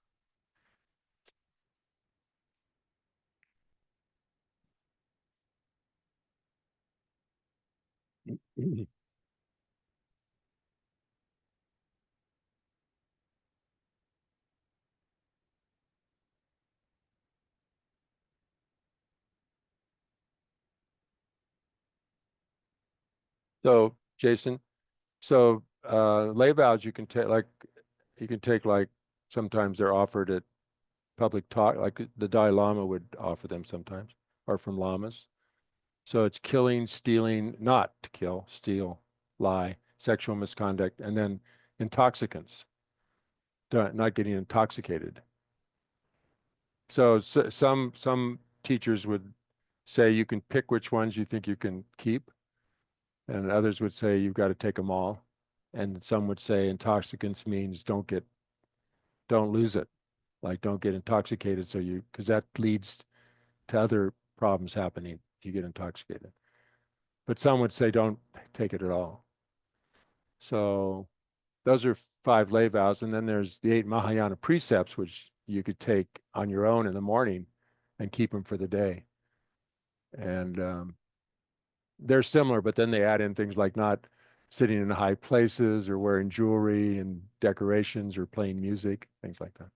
So, Jason, so lay vows you can take like sometimes they're offered at public talk, like the Dalai Lama would offer them sometimes, or from lamas. So it's killing, stealing, not to kill, steal, lie, sexual misconduct, and then intoxicants, not getting intoxicated. So some teachers would say you can pick which ones you think you can keep, and others would say you've got to take them all. And some would say intoxicants means don't lose it, like don't get intoxicated. So because that leads to other problems happening if you get intoxicated. But some would say don't take it at all. So those are 5 lay vows. And then there's the 8 Mahayana precepts, which you could take on your own in the morning and keep them for the day. And they're similar, but then they add in things like not sitting in high places or wearing jewelry and decorations or playing music, things like that.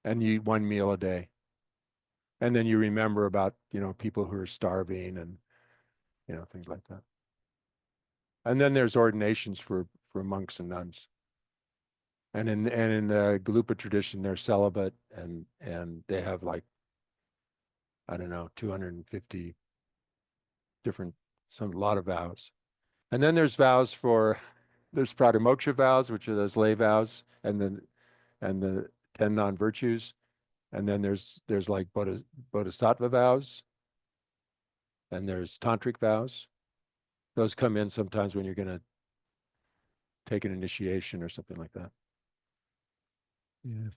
And you eat 1 meal a day. And then you remember about, people who are starving and, things like that. And then there's ordinations for monks and nuns. And in the Galupa tradition, they're celibate and they have like, I don't know, 250 different, a lot of vows. And then there's vows there's pratimoksha vows, which are those lay vows, and the 10 non-virtues. And then there's like bodhisattva vows, and there's tantric vows. Those come in sometimes when you're going to take an initiation or something like that. Yeah.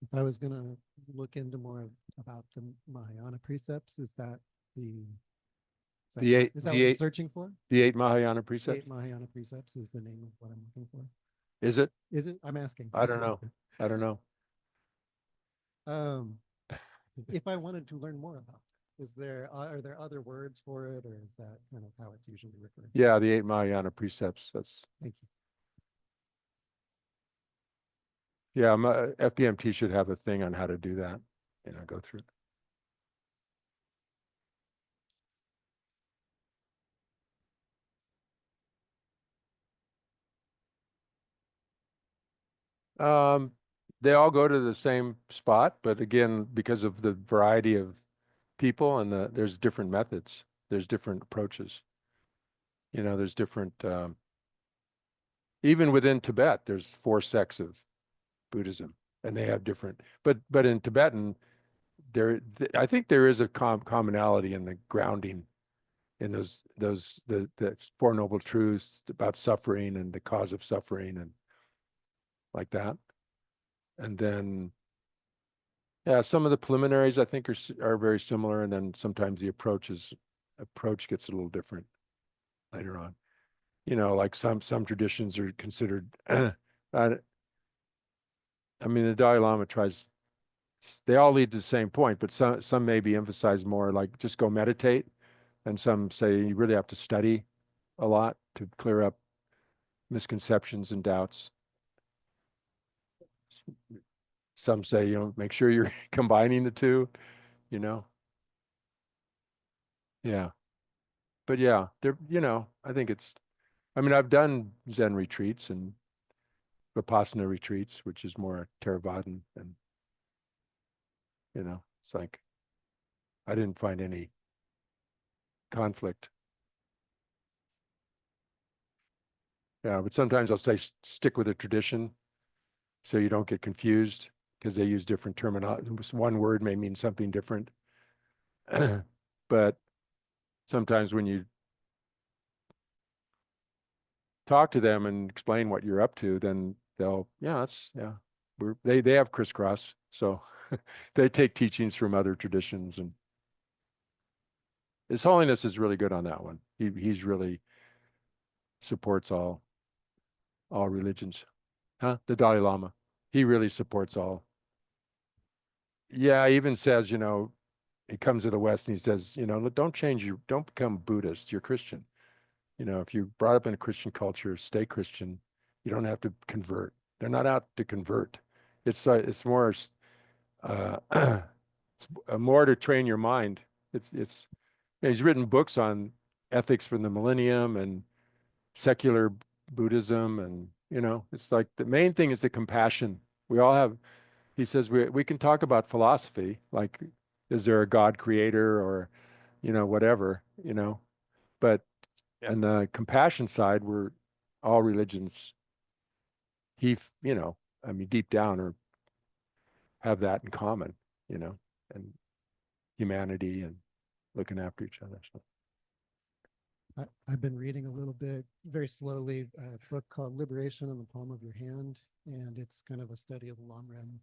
If I was gonna look into more about the Mahayana precepts, is that The eight- is that the what you're eight- searching for? The 8 Mahayana precepts. 8 Mahayana precepts is the name of what I'm looking for. Is it? Is it? I'm asking. I don't know. I don't know. If I wanted to learn more about it, are there other words for it, or is that kind of how it's usually referred? Yeah, the 8 Mahayana precepts. Thank you. Yeah, FBMT should have a thing on how to do that. Go through it. They all go to the same spot, but again, because of the variety of people and there's different methods, there's different approaches. You know, there's different, even within Tibet, there's 4 sects of Buddhism, and they have different, but in Tibetan, I think there is a commonality in the grounding in the 4 noble truths about suffering and the cause of suffering and like that. And then, yeah, some of the preliminaries I think are very similar, and then sometimes the approach gets a little different later on. You know, like some traditions are considered. I mean, the Dalai Lama tries. They all lead to the same point, but some maybe emphasize more like just go meditate, and some say you really have to study a lot to clear up misconceptions and doubts. Some say, you know, make sure you're combining the two, you know. Yeah. But yeah, you know, I think I mean, I've done Zen retreats and Vipassana retreats, which is more Theravadan, and, you know, it's like, I didn't find any conflict. Yeah, but sometimes I'll say stick with a tradition so you don't get confused because they use different terminology. One word may mean something different. But sometimes when you talk to them and explain what you're up to, then they'll, yeah, they have crisscross. So they take teachings from other traditions, and His Holiness is really good on that one. He's really supports all religions. Huh? The Dalai Lama. He really supports all. Yeah, he even says, you know, he comes to the West and he says, you know, don't become Buddhist, you're Christian. You know, if you're brought up in a Christian culture, stay Christian. You don't have to convert. They're not out to convert. It's more, it's more to train your mind. He's written books on ethics for the millennium and secular Buddhism, and you know, it's like the main thing is the compassion. We all have. He says we can talk about philosophy, like is there a God creator or, you know, whatever, you know, but on the compassion side, we're all religions. You know, I mean, deep down, or have that in common, you know, and humanity and looking after each other. So. I've been reading a little bit, very slowly, a book called Liberation in the Palm of Your Hand, and it's kind of a study of the long run.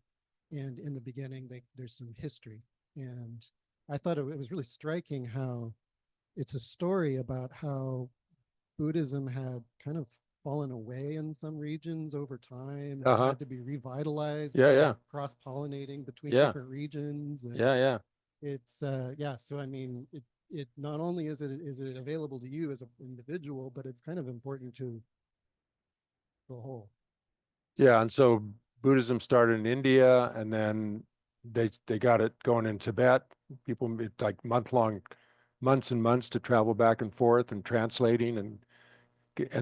And in the beginning, there's some history, and I thought it was really striking how it's a story about how Buddhism had kind of fallen away in some regions over time, and had to be revitalized. Yeah. Cross-pollinating between Yeah. different regions. And Yeah. it's yeah. So I mean, it not only is it available to you as an individual, but it's kind of important to the whole. Yeah, and so Buddhism started in India, and then they got it going in Tibet. People like months and months to travel back and forth and translating, and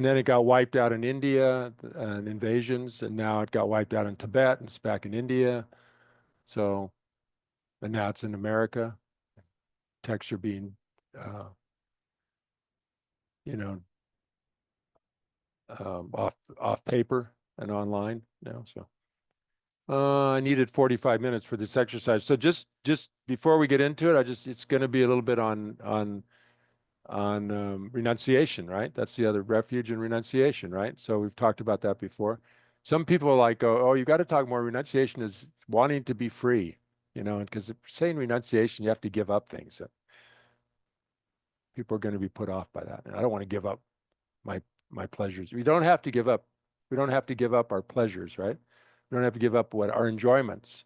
then it got wiped out in India and invasions, and now it got wiped out in Tibet, and it's back in India. So, and now it's in America. Texts are being, you know, off paper and online now. So. I needed 45 minutes for this exercise. So just before we get into it, it's going to be a little bit on renunciation, right? That's the other, refuge and renunciation, right? So we've talked about that before. Some people like, oh, you got to talk more. Renunciation is wanting to be free, you know, because saying renunciation, you have to give up things. People are going to be put off by that. And I don't want to give up my pleasures. We don't have to give up. We don't have to give up our pleasures, right? We don't have to give up what our enjoyments.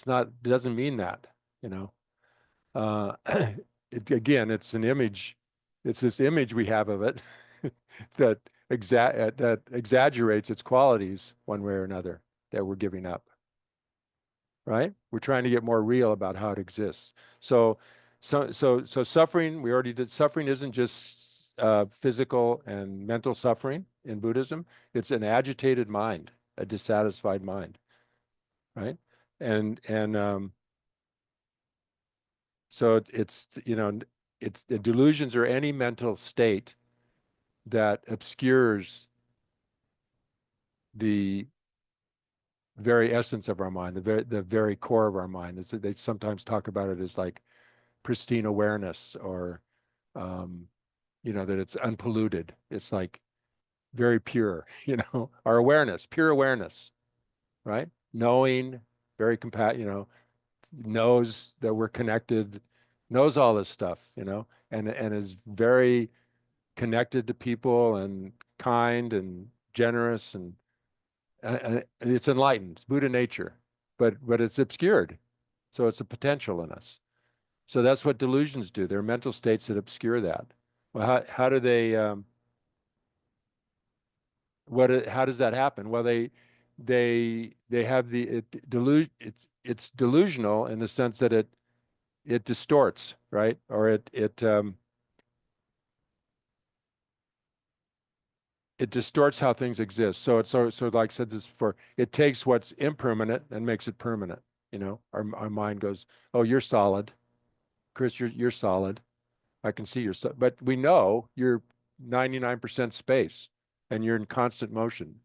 It doesn't mean that, you know. Again, it's an image. It's this image we have of it that exaggerates its qualities one way or another that we're giving up. Right? We're trying to get more real about how it exists. So suffering, we already did. Suffering isn't just physical and mental suffering in Buddhism. It's an agitated mind. a dissatisfied mind, right? And so it's, you know, it's the delusions or any mental state that obscures the very essence of our mind, the very core of our mind. They sometimes talk about it as like pristine awareness, or you know, that it's unpolluted. It's like very pure, you know, our awareness, pure awareness, right? Knowing, very you know, knows that we're connected, knows all this stuff, you know, and is very connected to people and kind and generous, and it's enlightened. It's Buddha nature, but it's obscured. So it's a potential in us. So that's what delusions do. They're mental states that obscure that. Well, how do they how does that happen? Well, they have it's delusional in the sense that it distorts, right? Or it distorts how things exist. So it's so like I said this before, it takes what's impermanent and makes it permanent. You know, our mind goes, "Oh, you're solid, Chris. You're solid. I can see but we know you're 99% space, and you're in constant motion.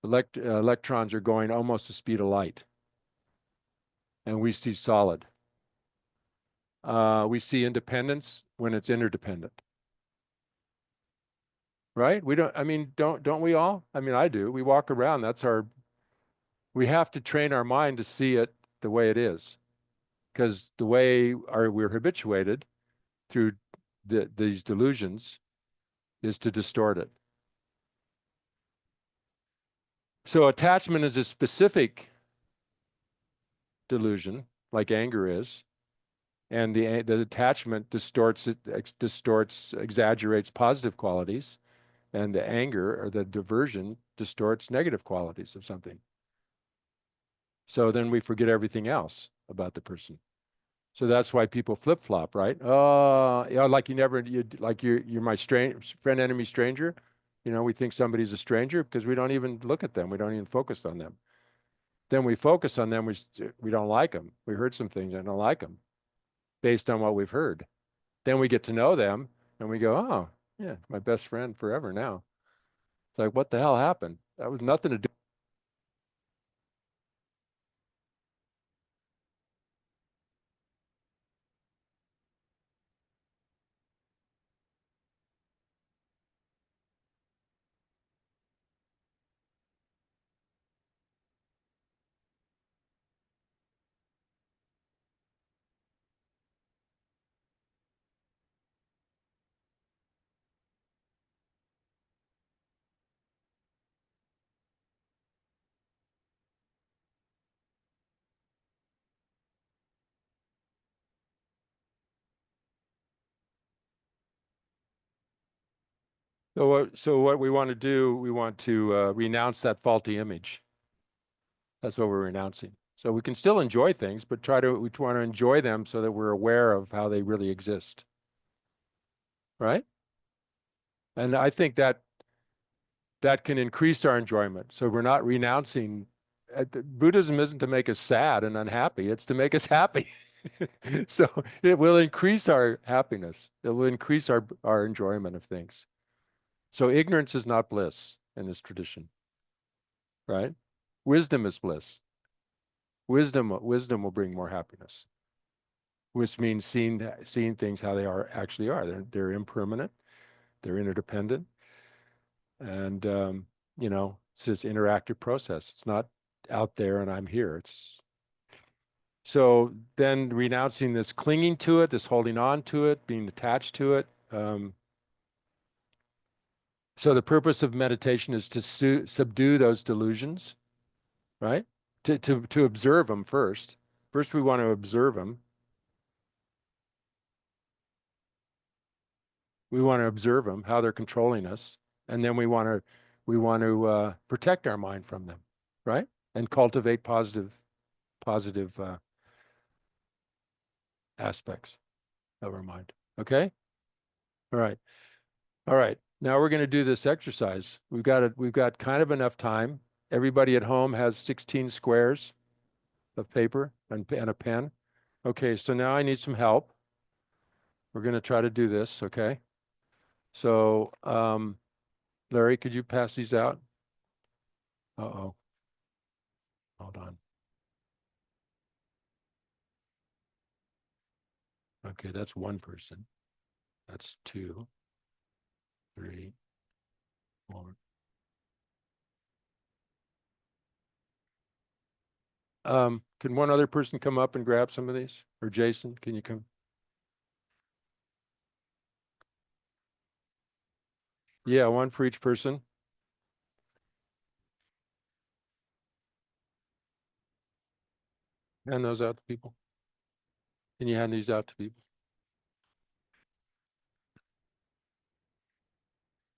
Electrons are going almost the speed of light, and we see solid. We see independence when it's interdependent, right? We don't. I mean, don't we all? I mean, I do. We walk around. We have to train our mind to see it the way it is, because the way we're habituated through these delusions is to distort it. So attachment is a specific delusion, like anger is, and the attachment distorts, exaggerates positive qualities, and the anger or the diversion distorts negative qualities of something. So then we forget everything else about the person. So that's why people flip-flop, right? Oh, yeah, like you're my friend, enemy, stranger. You know, we think somebody's a stranger because we don't even look at them. We don't even focus on them. Then we focus on them. We don't like them. We heard some things and don't like them based on what we've heard. Then we get to know them and we go, oh, yeah, my best friend forever now. It's like, what the hell happened? That was nothing to do. So what we want to do, we want to renounce that faulty image. That's what we're renouncing. So we can still enjoy things, but we want to enjoy them so that we're aware of how they really exist. Right? And I think that can increase our enjoyment. So we're not renouncing. Buddhism isn't to make us sad and unhappy. It's to make us happy. So it will increase our happiness. It will increase our enjoyment of things. So ignorance is not bliss in this tradition, right? Wisdom is bliss. Wisdom will bring more happiness, which means seeing things how they actually are. They're impermanent, they're interdependent, and you know, it's this interactive process. It's not out there and I'm here. So then renouncing this clinging to it, this holding on to it, being attached to it. So the purpose of meditation is to subdue those delusions, right? To observe them first. First, we want to observe them. We want to observe them, how they're controlling us, and then we want to protect our mind from them, right? And cultivate positive aspects of our mind. Okay. All right. All right. Now we're going to do this exercise. We've got kind of enough time, everybody at home has 16 squares of paper and a pen. Okay, so now I need some help. We're going to try to do this, okay? So, Larry, could you pass these out? Uh-oh. Hold on. Okay, that's one person. That's 2, 3, 4. Can one other person come up and grab some of these? Or Jason, can you come? Yeah, one for each person. Hand those out to people. Can you hand these out to people?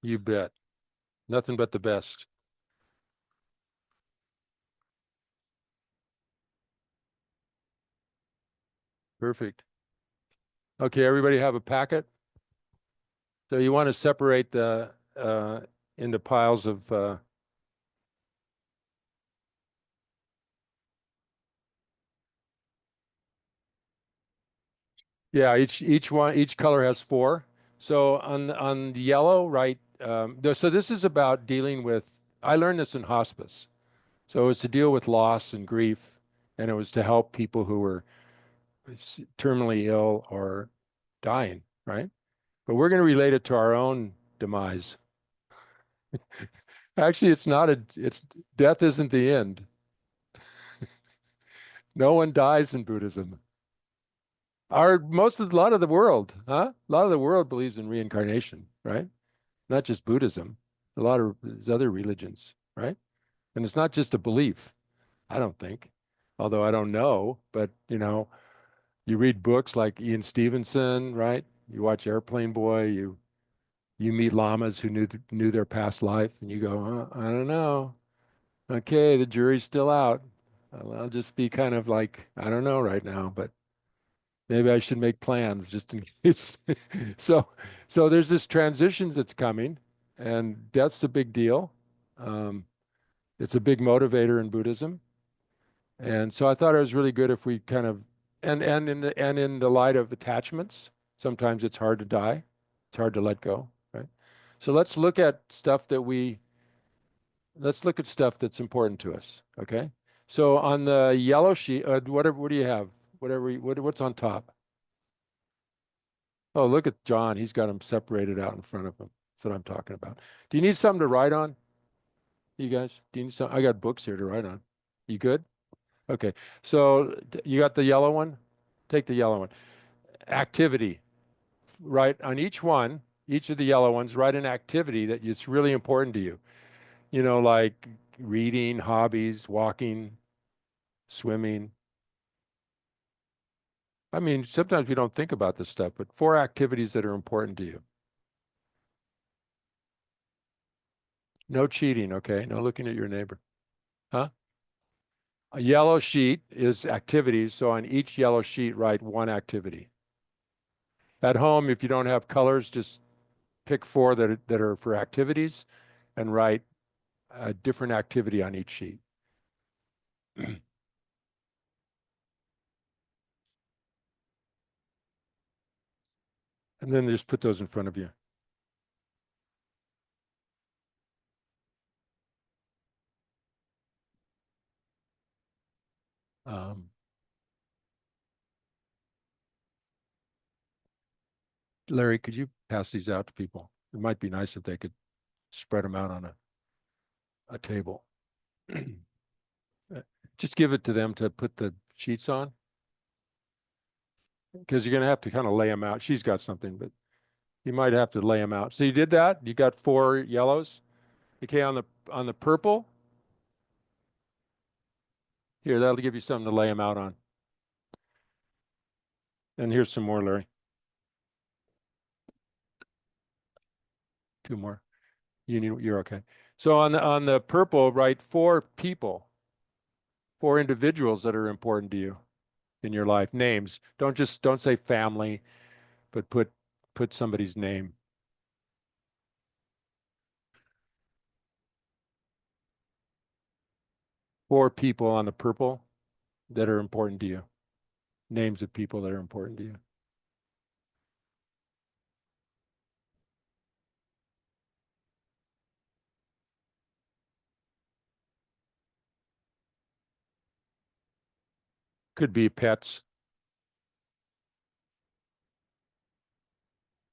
You bet. Nothing but the best. Perfect. Okay, everybody have a packet? So you want to separate the into piles of yeah, each color has 4. So on the yellow, right? So this is about dealing with, I learned this in hospice. So it was to deal with loss and grief, and it was to help people who were terminally ill or dying, right? But we're going to relate it to our own demise. Actually, it's death isn't the end. No one dies in Buddhism. A lot of the world, huh? A lot of the world believes in reincarnation, right? Not just Buddhism, a lot of these other religions, right? And it's not just a belief, I don't think, although I don't know, but you read books like Ian Stevenson, right? You watch Airplane Boy, you meet lamas who knew their past life, and you go, I don't know. Okay, the jury's still out. I'll just be kind of like, I don't know right now, but maybe I should make plans just in case. So, so there's this transition that's coming, and death's a big deal. Um, it's a big motivator in Buddhism, and so I thought it was really good if we kind of and in the light of attachments, sometimes it's hard to die, it's hard to let go, right? So let's look at stuff that's important to us, okay? So on the yellow sheet, what do you have? What's on top? Oh, look at John. He's got them separated out in front of him. That's what I'm talking about. Do you need something to write on? You guys? Do you need some? I got books here to write on. You good? Okay. So you got the yellow one? Take the yellow one. Activity. Write on each of the yellow ones, write an activity that is really important to you. Like reading, hobbies, walking, swimming. I mean, sometimes we don't think about this stuff, but 4 activities that are important to you. No cheating, okay? No looking at your neighbor. Huh? A yellow sheet is activities, so on each yellow sheet, write 1 activity. At home, if you don't have colors, just pick 4 that are for activities and write a different activity on each sheet. And then just put those in front of you. Larry, could you pass these out to people? It might be nice if they could spread them out on a table. Just give it to them to put the sheets on, because you're going to have to kind of lay them out. She's got something, but you might have to lay them out. So you did that? You got 4 yellows? Okay, on the purple? Here, that'll give you something to lay them out on. And here's some more, Larry. 2 more. You're okay. So on the purple, write 4 people, 4 individuals that are important to you in your life. Names. Don't say family, but put somebody's name. 4 people on the purple that are important to you. Names of people that are important to you. Could be pets,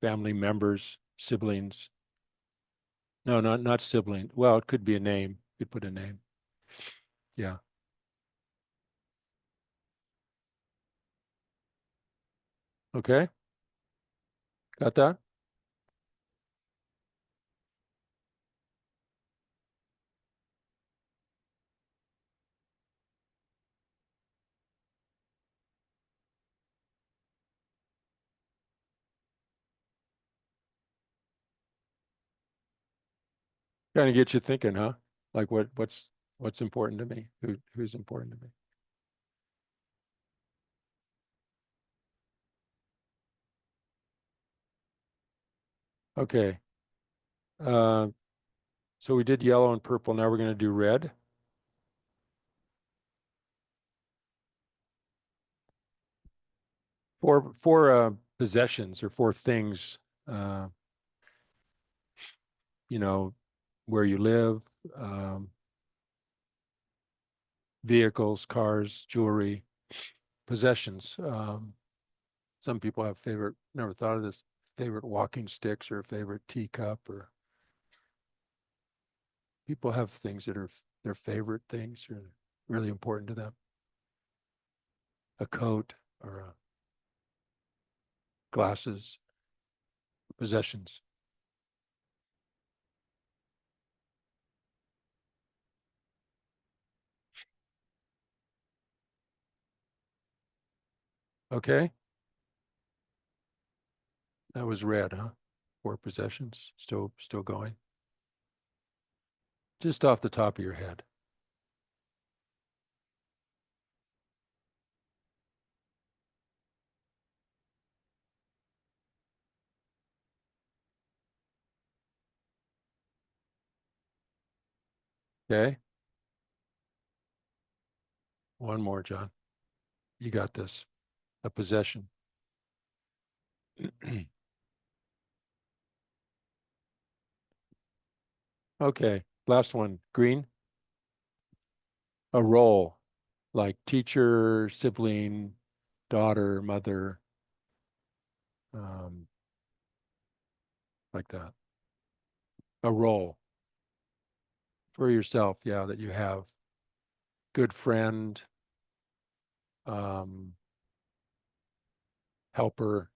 family members, siblings. No, not sibling. Well, it could be a name. You could put a name. Yeah. Okay. Got that? Kind of get you thinking, huh? Like what's important to me? Who's important to me? Okay. Uh, so we did yellow and purple. Now we're going to do red. For possessions or for things, uh, you know, where you live, vehicles, cars, jewelry, possessions. Some people have favorite, never thought of this, favorite walking sticks or a favorite teacup, or people have things that are their favorite things or really important to them. A coat or glasses, possessions. Okay. That was red, huh? 4 possessions, still going. Just off the top of your head. Okay. One more, John. You got this. A possession. Okay. Last one. Green. A role, like teacher, sibling, daughter, mother, um, like that. A role for yourself, yeah, that you have. Good friend, um, helper.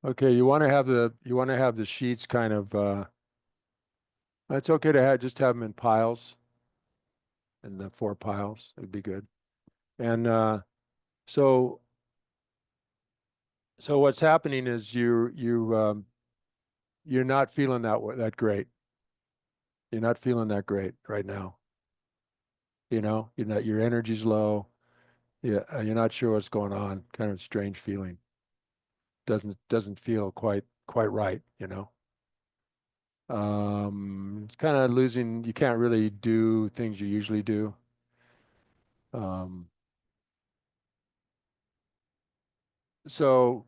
Okay, you want to have the sheets kind of it's okay to just have them in piles, in the 4 piles. It'd be good. And so what's happening is you're not feeling that great. You're not feeling that great right now. Your energy's low. Yeah, you're not sure what's going on. Kind of strange feeling. Doesn't feel quite right, It's kind of losing, you can't really do things you usually do. Um, so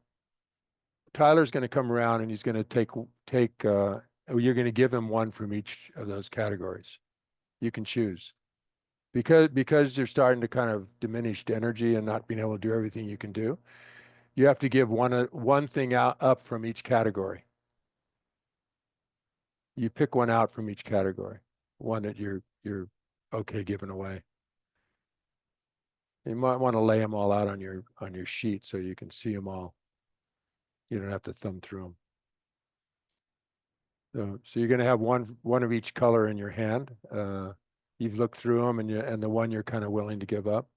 Tyler's going to come around and he's going to you're going to give him one from each of those categories. You can choose because you're starting to kind of diminished energy and not being able to do everything you can do. You have to give one thing up from each category. You pick one out from each category, one that you're okay giving away. You might want to lay them all out on your sheet so you can see them all. You don't have to thumb through them. So you're going to have one of each color in your hand. You've looked through them, and the one you're kind of willing to give up.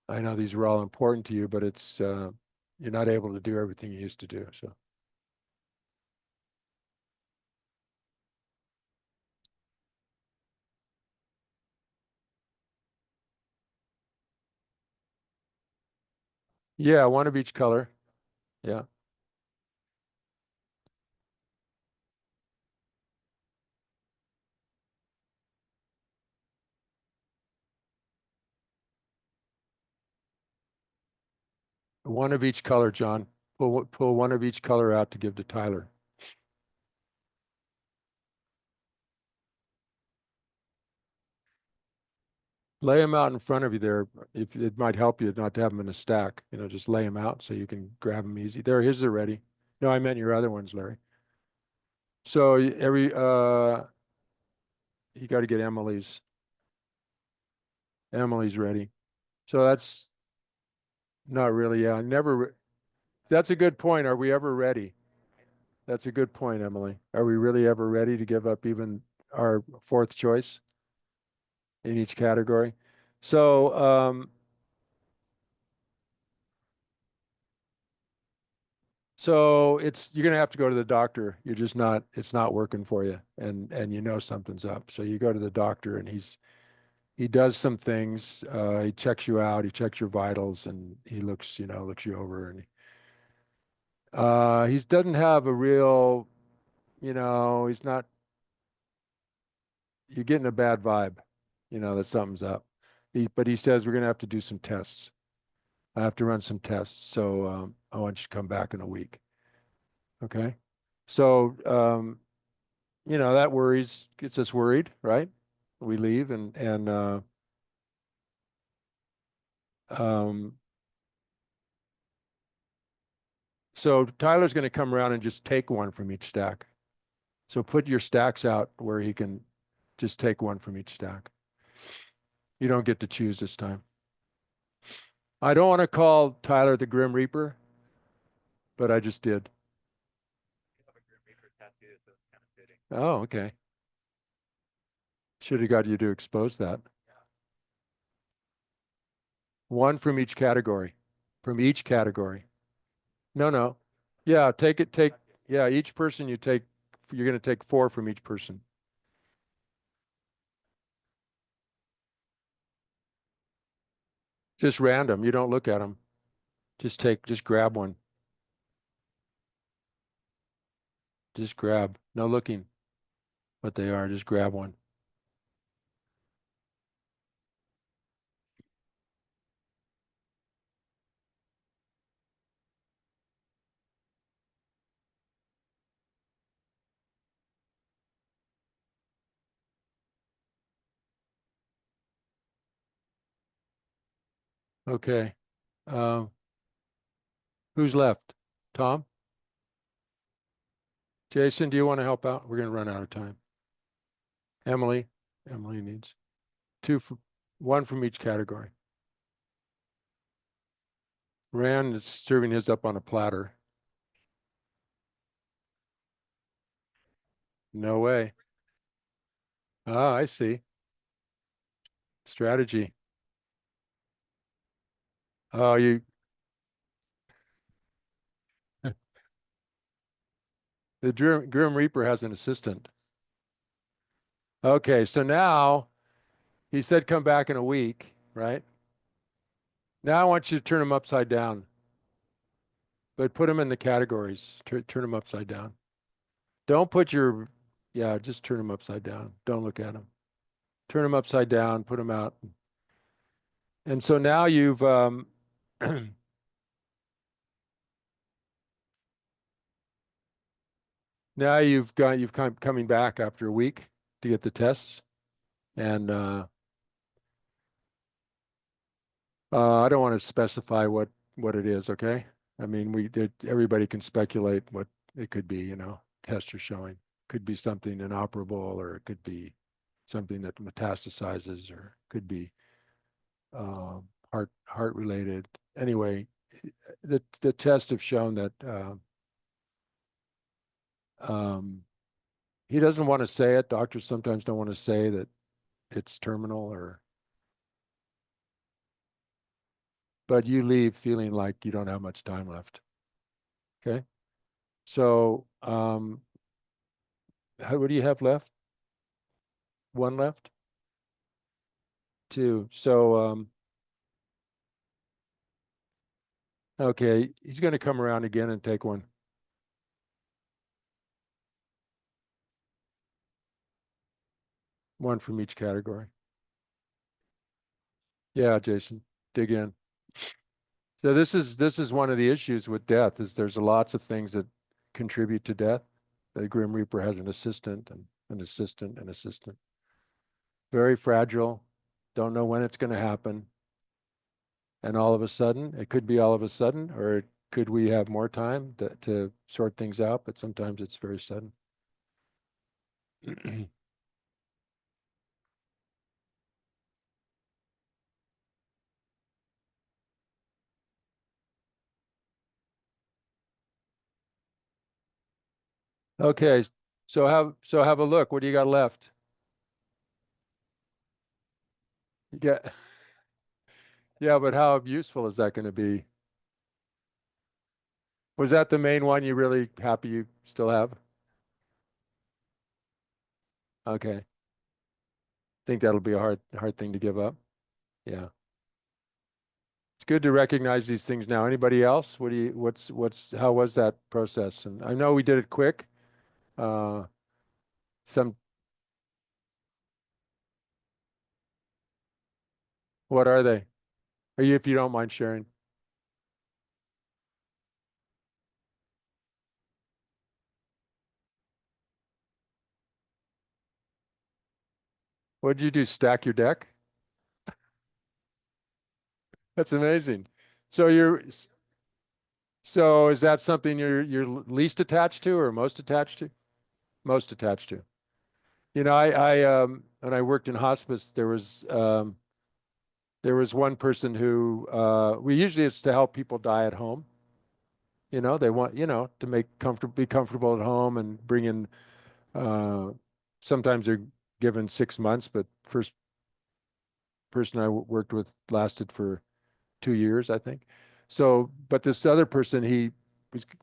I know these are all important to you, but it's you're not able to do everything you used to do. So Yeah, one of each color. Yeah. One of each color, John. Pull one of each color out to give to Tyler. Lay them out in front of you there. If it might help you not to have them in a stack, just lay them out so you can grab them easy. There, his are ready. No, I meant your other ones, Larry. So you got to get Emily's. Emily's ready. So that's not really, yeah, that's a good point. Are we ever ready? That's a good point, Emily. Are we really ever ready to give up even our fourth choice in each category? So, you're gonna have to go to the doctor. It's not working for you, and something's up. So you go to the doctor, and he does some things. He checks you out. He checks your vitals, and he looks you over, and he doesn't have a real, he's not. You're getting a bad vibe, that something's up. But he says we're gonna have to do some tests. I have to run some tests, so I want you to come back in a week. Okay. So that gets us worried, right? We leave and um so Tyler's gonna come around and just take one from each stack. So put your stacks out where he can just take one from each stack. You don't get to choose this time. I don't want to call Tyler the Grim Reaper, but I just did. Oh, okay. Should have got you to expose that. One from each category. From each category. No. Yeah, each person you're going to take 4 from each person. Just random. You don't look at them. Just grab one. Just grab. No looking what they are. Just grab one. Okay. Um, who's left? Tom? Jason, do you want to help out? We're going to run out of time. Emily? Emily needs 1 from each category. Rand is serving his up on a platter. No way. Ah, I see. Strategy. Oh, the Grim Reaper has an assistant. Okay, so now he said come back in a week, right? Now I want you to turn him upside down, but put him in the categories. Turn him upside down. Don't put just turn him upside down. Don't look at him. Turn him upside down, put him out. And so now you've now you've come coming back after a week to get the tests, and I don't want to specify what it is. Okay, I mean everybody can speculate what it could be. Tests are showing could be something inoperable, or it could be something that metastasizes, or could be heart related. Anyway, the tests have shown that he doesn't want to say it. Doctors sometimes don't want to say that it's terminal, but you leave feeling like you don't have much time left. Okay. So, what do you have left? 1 left? 2. So, Okay, he's gonna come around again and take one. One from each category. Yeah, Jason, dig in. So this is one of the issues with death is there's lots of things that contribute to death. The Grim Reaper has an assistant and an assistant and assistant. Very fragile. Don't know when it's going to happen. And all of a sudden, it could be all of a sudden, or could we have more time to sort things out? But sometimes it's very sudden. Okay, so have a look. What do you got left? You get, yeah, but how useful is that going to be? Was that the main one you really happy you still have? Okay. Think that'll be a hard thing to give up. Yeah. It's good to recognize these things now. Anybody else? How was that process? And I know we did it quick. Some, what are they? If you don't mind sharing. What did you do? Stack your deck? That's amazing. So so is that something you're least attached to or most attached to? Most attached to. You know, when I worked in hospice, there was one person who we usually it's to help people die at home. You know, they want, to be comfortable at home and bring in sometimes they're given 6 months, but first person I worked with lasted for 2 years, I think. So, but this other person,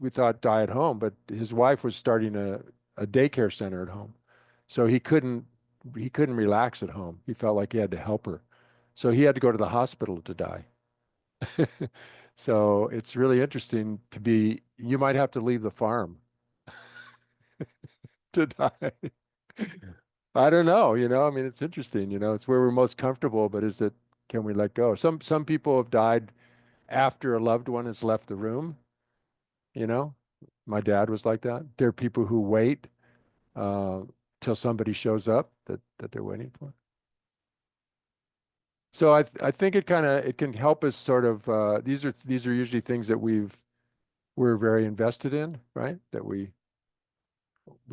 we thought die at home, but his wife was starting a daycare center at home. So he couldn't relax at home. He felt like he had to help her. So he had to go to the hospital to die. So it's really interesting you might have to leave the farm to die. I don't know, I mean, it's interesting, it's where we're most comfortable, but can we let go? Some people have died after a loved one has left the room, you know? My dad was like that. There are people who wait uh, till somebody shows up that they're waiting for. So I think it can help us sort of these are usually things that we're very invested in, right? That we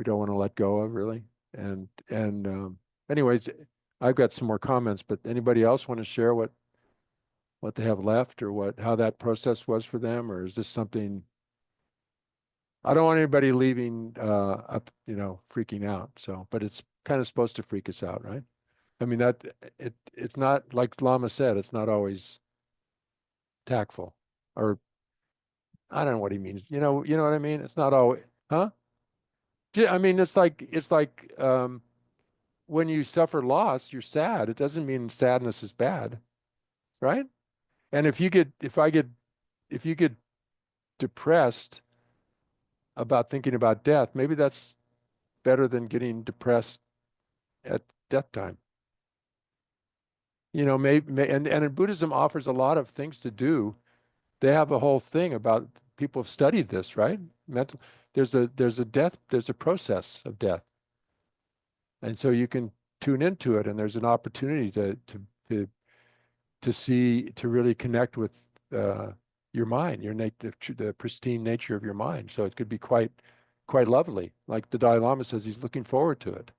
don't want to let go of really. And anyways, I've got some more comments, but anybody else want to share what they have left or how that process was for them, or is this something? I don't want anybody leaving up, freaking out. So, but it's kind of supposed to freak us out, right? I mean it's not like Lama said, it's not always tactful, or I don't know what he means. You know what I mean? It's not always, huh? I mean, it's like when you suffer loss, you're sad. It doesn't mean sadness is bad, right? And if you get depressed about thinking about death, maybe that's better than getting depressed at death time. And Buddhism offers a lot of things to do. They have a whole thing about people have studied this, right? There's a process of death. And so you can tune into it, and there's an opportunity to really connect with your mind, the pristine nature of your mind. So it could be quite lovely. Like the Dalai Lama says, he's looking forward to it.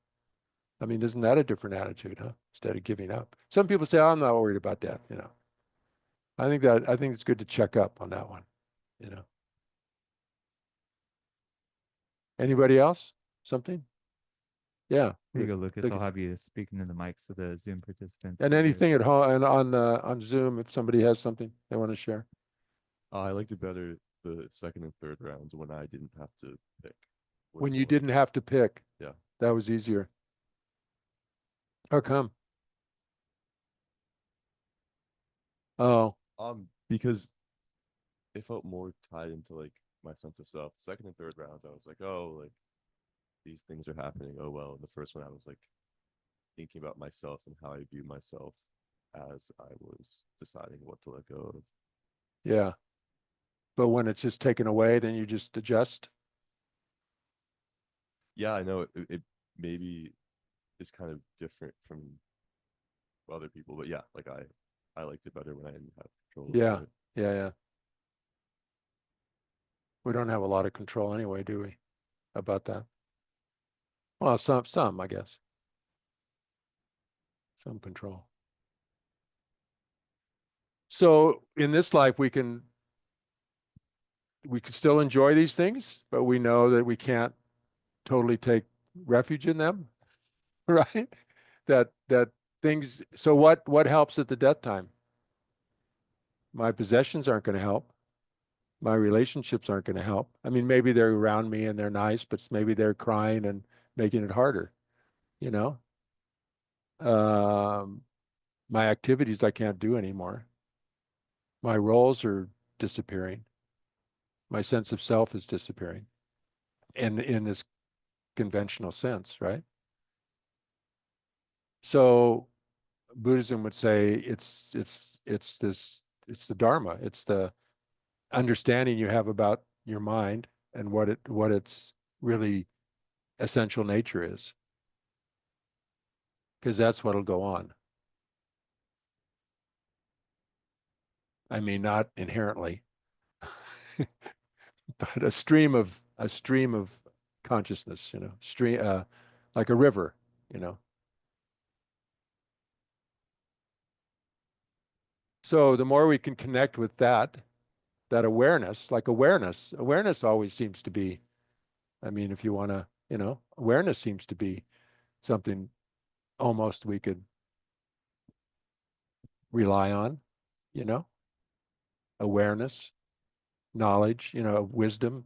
I mean, isn't that a different attitude, huh? Instead of giving up. Some people say, I'm not worried about death, I think it's good to check up on that one, Anybody else? Something? Yeah. Here you go, Lucas. Look- I'll have you speak into the mic so the Zoom participants. And can hear. anything at home and on Zoom, if somebody has something they want to share. I liked it better the second and third rounds when I didn't have to pick. which When you one. didn't have to pick. Yeah. That was easier. How come? Oh, Because it felt more tied into like my sense of self. Second and third rounds, I was like, oh, like these things are happening. Oh well. In the first one, I was like thinking about myself and how I view myself as I was deciding what to let go of. Yeah. But when it's just taken away, then you just adjust. Yeah, I know it maybe is kind of different from other people, but yeah, like I liked it better when I didn't have control Yeah. over it. Yeah. Yeah. We don't have a lot of control anyway, do we? About that? Well, some, I guess. Some control. So in this life, we can still enjoy these things, but we know that we can't totally take refuge in them, right? That things. So what helps at the death time? My possessions aren't going to help. My relationships aren't going to help. I mean, maybe they're around me and they're nice, but maybe they're crying and making it harder, you know? Um, my activities I can't do anymore. My roles are disappearing. My sense of self is disappearing in this conventional sense, right? So Buddhism would say it's the Dharma. It's the understanding you have about your mind and what its really essential nature is. Because that's what'll go on. I mean, not inherently, but a stream of consciousness, like a river, you know. So the more we can connect with that awareness, like awareness always seems to be, I mean, if you want to, awareness seems to be something almost we could rely on, you know, awareness, knowledge, wisdom.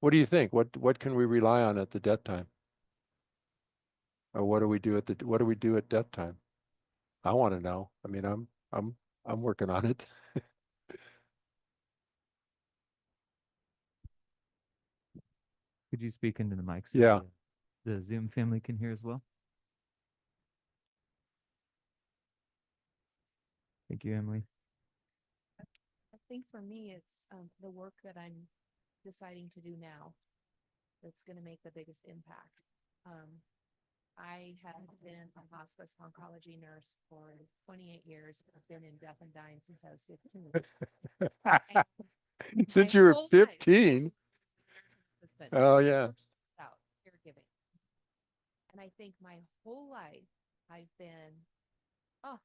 What do you think? What can we rely on at the death time? Or what do we do at death time? I want to know. I mean, I'm working on it. Could you speak into the mic so Yeah. the Zoom family can hear as well? Thank you, Emily. I think for me, it's the work that I'm deciding to do now that's going to make the biggest impact. I have been a hospice oncology nurse for 28 years. I've been in death and dying since I was 15. Since My you were whole life, 15. assistant, Oh yeah. first out caregiving. And I think my whole life I've been, oh,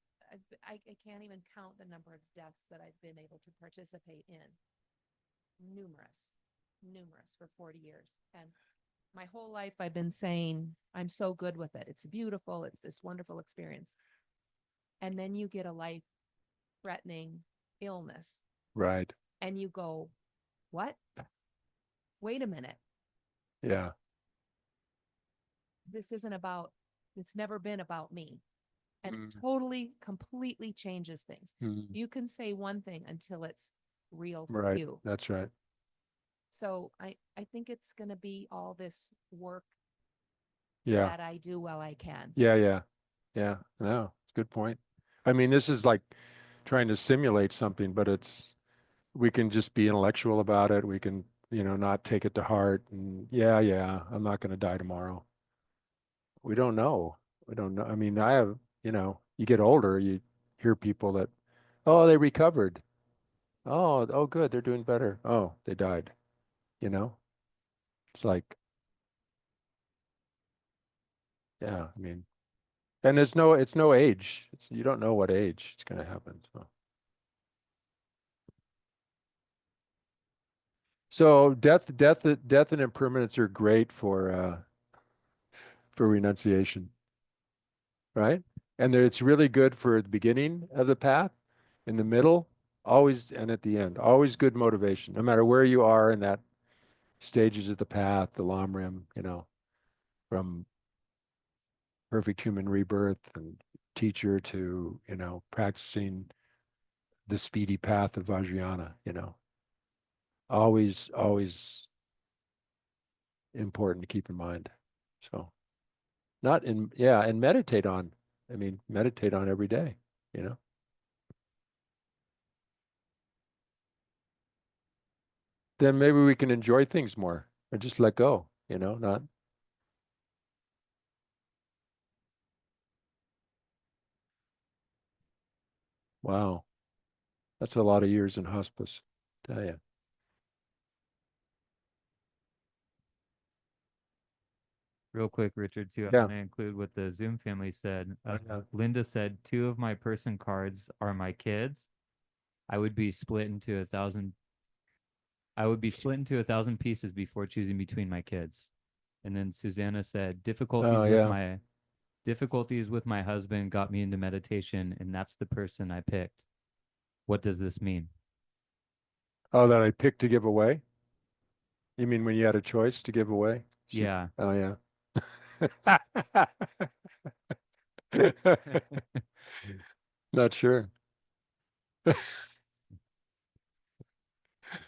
I can't even count the number of deaths that I've been able to participate in. Numerous for 40 years. And my whole life I've been saying, I'm so good with it. It's beautiful. It's this wonderful experience. And then you get a life-threatening illness Right. and you go, what? Wait a minute. Yeah. It's never been about me. And Mm. it totally, completely changes things. Mm. You can say one thing until it's real for Right. you. That's right. So I think it's going to be all this work Yeah. that I do while I can. Yeah. Yeah. Yeah. No, it's a good point. I mean, this is like trying to simulate something, but we can just be intellectual about it. We can, not take it to heart. And yeah, I'm not going to die tomorrow. We don't know. We don't know. I mean, you get older, you hear people that, oh, they recovered. Oh, good. They're doing better. Oh, they died. You know, it's like, yeah, I mean, and it's no age. You don't know what age it's going to happen. So death and impermanence are great for renunciation, right? And it's really good for the beginning of the path, in the middle, always, and at the end. Always good motivation, no matter where you are in that stages of the path, the long rim, from perfect human rebirth and teacher to, practicing the speedy path of Vajrayana, you know. Always, always important to keep in mind. So not in, yeah, and meditate on, I mean, meditate on every day, you know. Then maybe we can enjoy things more or just let go, you know, not. Wow. That's a lot of years in hospice, tell you. Real quick, Richard, too. Yeah. I'm gonna include what the Zoom family said. Yeah. Linda said 2 of my person cards are my kids. I would be split into 1,000. I would be split into 1,000 pieces before choosing between my kids. And then Susanna said Oh, yeah. difficulties with my husband got me into meditation, and that's the person I picked. What does this mean? Oh, that I picked to give away? You mean when you had a choice to give away? Yeah. Oh, yeah. Not sure.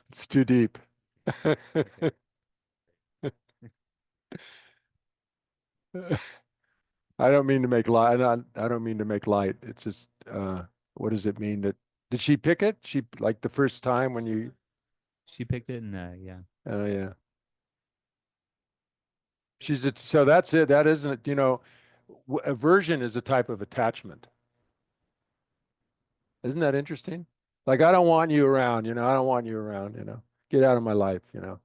It's too deep. I don't mean to make light. I don't mean to make light. It's just, what does it mean that, did she pick it? She, like the first time when you, She picked it, and yeah. oh, yeah. So that's it. That isn't, you know, aversion is a type of attachment. Isn't that interesting? Like, I don't want you around, you know, I don't want you around, you know, get out of my life, you know.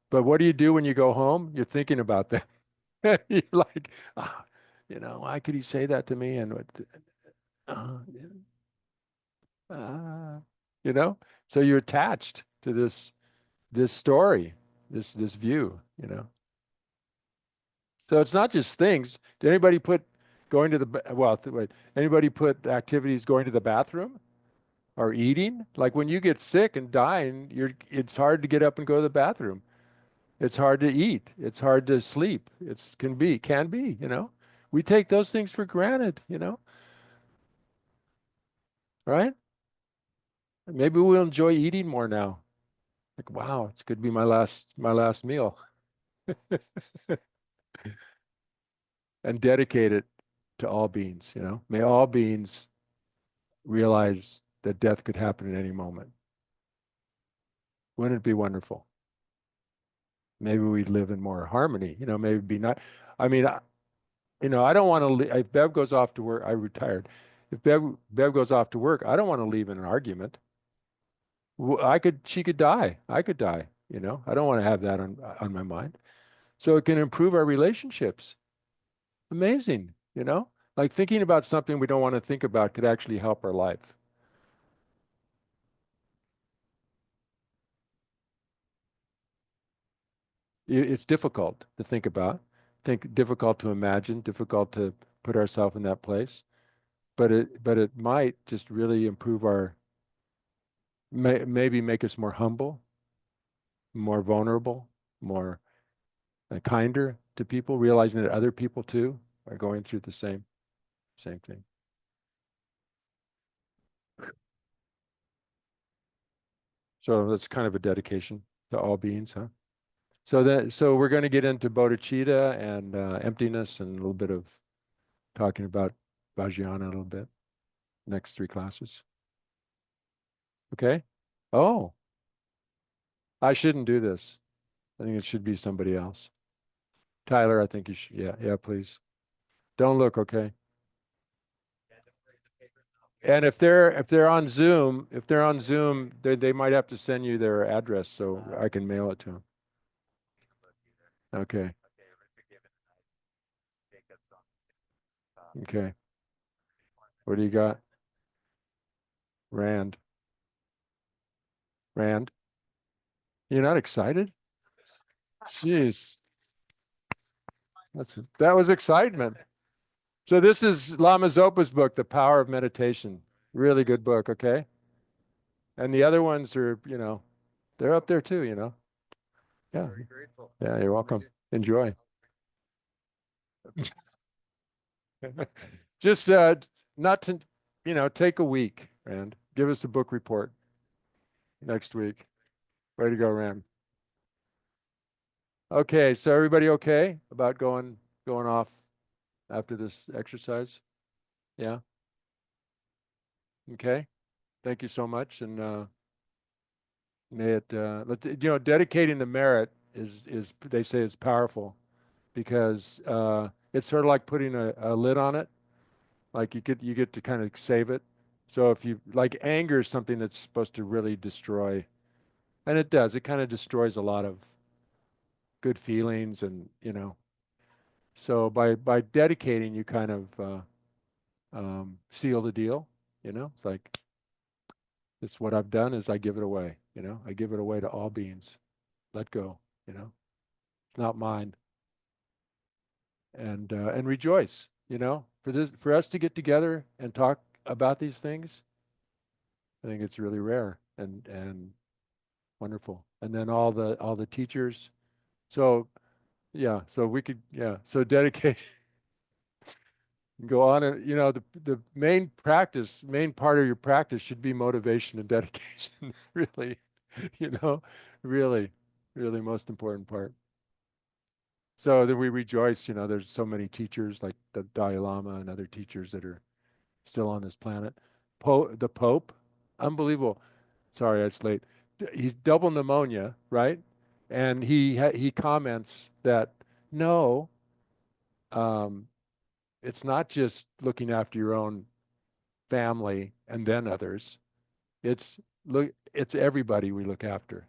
But what do you do when you go home? You're thinking about that. You're like, ah, you know, why could he say that to me? And what, you know, so you're attached to this story, this view, you know. So it's not just things. Did anybody put going to the wait, anybody put activities going to the bathroom or eating? Like when you get sick and dying, it's hard to get up and go to the bathroom. It's hard to eat. It's hard to sleep. It's can be, you know. We take those things for granted, you know. Right? Maybe we'll enjoy eating more now. Like, wow, it's good to be my last meal. And dedicate it to all beings, you know. May all beings realize that death could happen at any moment. Wouldn't it be wonderful? Maybe we'd live in more harmony, you know, maybe be not. I mean, you know, I don't want to, if Bev goes off to work, I retired. If Bev goes off to work, I don't want to leave in an argument. She could die. I could die, you know. I don't want to have that on my mind. So it can improve our relationships. Amazing, you know? Like thinking about something we don't want to think about could actually help our life. It's difficult to think about, difficult to imagine, difficult to put ourselves in that place. But it might just really improve maybe make us more humble, more vulnerable, more kinder to people, realizing that other people too are going through the same thing. So that's kind of a dedication to all beings, huh? So we're going to get into bodhicitta and emptiness and a little bit of talking about Vajrayana a little bit. Next 3 classes. Okay? Oh, I shouldn't do this. I think it should be somebody else. Tyler, I think you should. Yeah, please. Don't look, okay? And if they're on Zoom, they might have to send you their address so I can mail it to them. Okay. Okay. What do you got? Rand. You're not excited? Jeez. That was excitement. So this is Lama Zopa's book, The Power of Meditation. Really good book, okay? And the other ones are, you know, they're up there too, you know. Yeah. Very grateful. Yeah, you're welcome. Enjoy. Just not to, you know, take a week and Give us a book report next week. Way to go, Ram. Okay, so everybody okay about going off after this exercise? Yeah? Okay. Thank you so much. And may it dedicating the merit is they say it's powerful because it's sort of like putting a lid on it. Like you get to kind of save it. So if you like anger is something that's supposed to really destroy, and it does, it kind of destroys a lot of good feelings and so by dedicating you kind of seal the deal. It's like it's what I've done is I give it away. I give it away to all beings. Let go. It's not mine. And rejoice. For us to get together and talk about these things, I think it's really rare and wonderful. And then all the teachers. So yeah, so we could so dedicate. Go on and the main part of your practice should be motivation and dedication. Really, really, really most important part. So that we rejoice, there's so many teachers like the Dalai Lama and other teachers that are still on this planet. The Pope, unbelievable. Sorry, it's late. He's double pneumonia, right? And he comments that no, um, it's not just looking after your own family and then others. It's everybody we look after.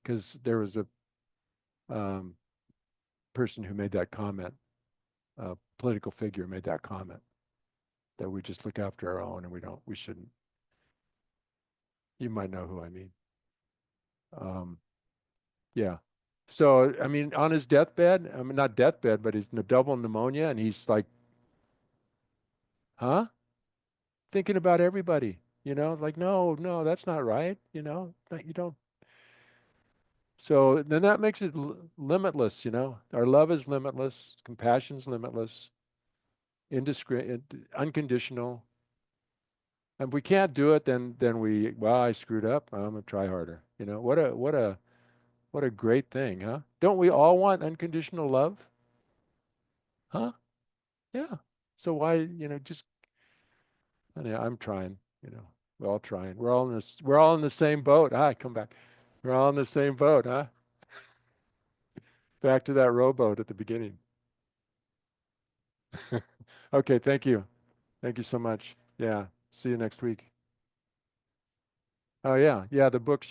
Because there was a person who made that comment, a political figure made that comment that we just look after our own and we shouldn't. You might know who I mean. Yeah. So, I mean, on his deathbed, I mean, not deathbed, but he's double pneumonia and he's like, huh? Thinking about everybody, like, no, that's not right. You don't. So then that makes it limitless, Our love is limitless, compassion's limitless, unconditional. And if we can't do it, then I screwed up. I'm gonna try harder. What a great thing, huh? Don't we all want unconditional love? Huh? Yeah. So why, just I'm trying, We're all trying. We're all in the same boat. Ah, come back. We're all in the same boat, huh? Back to that rowboat at the beginning. Okay, thank you. Thank you so much. Yeah. See you next week. Oh yeah. Yeah, the books you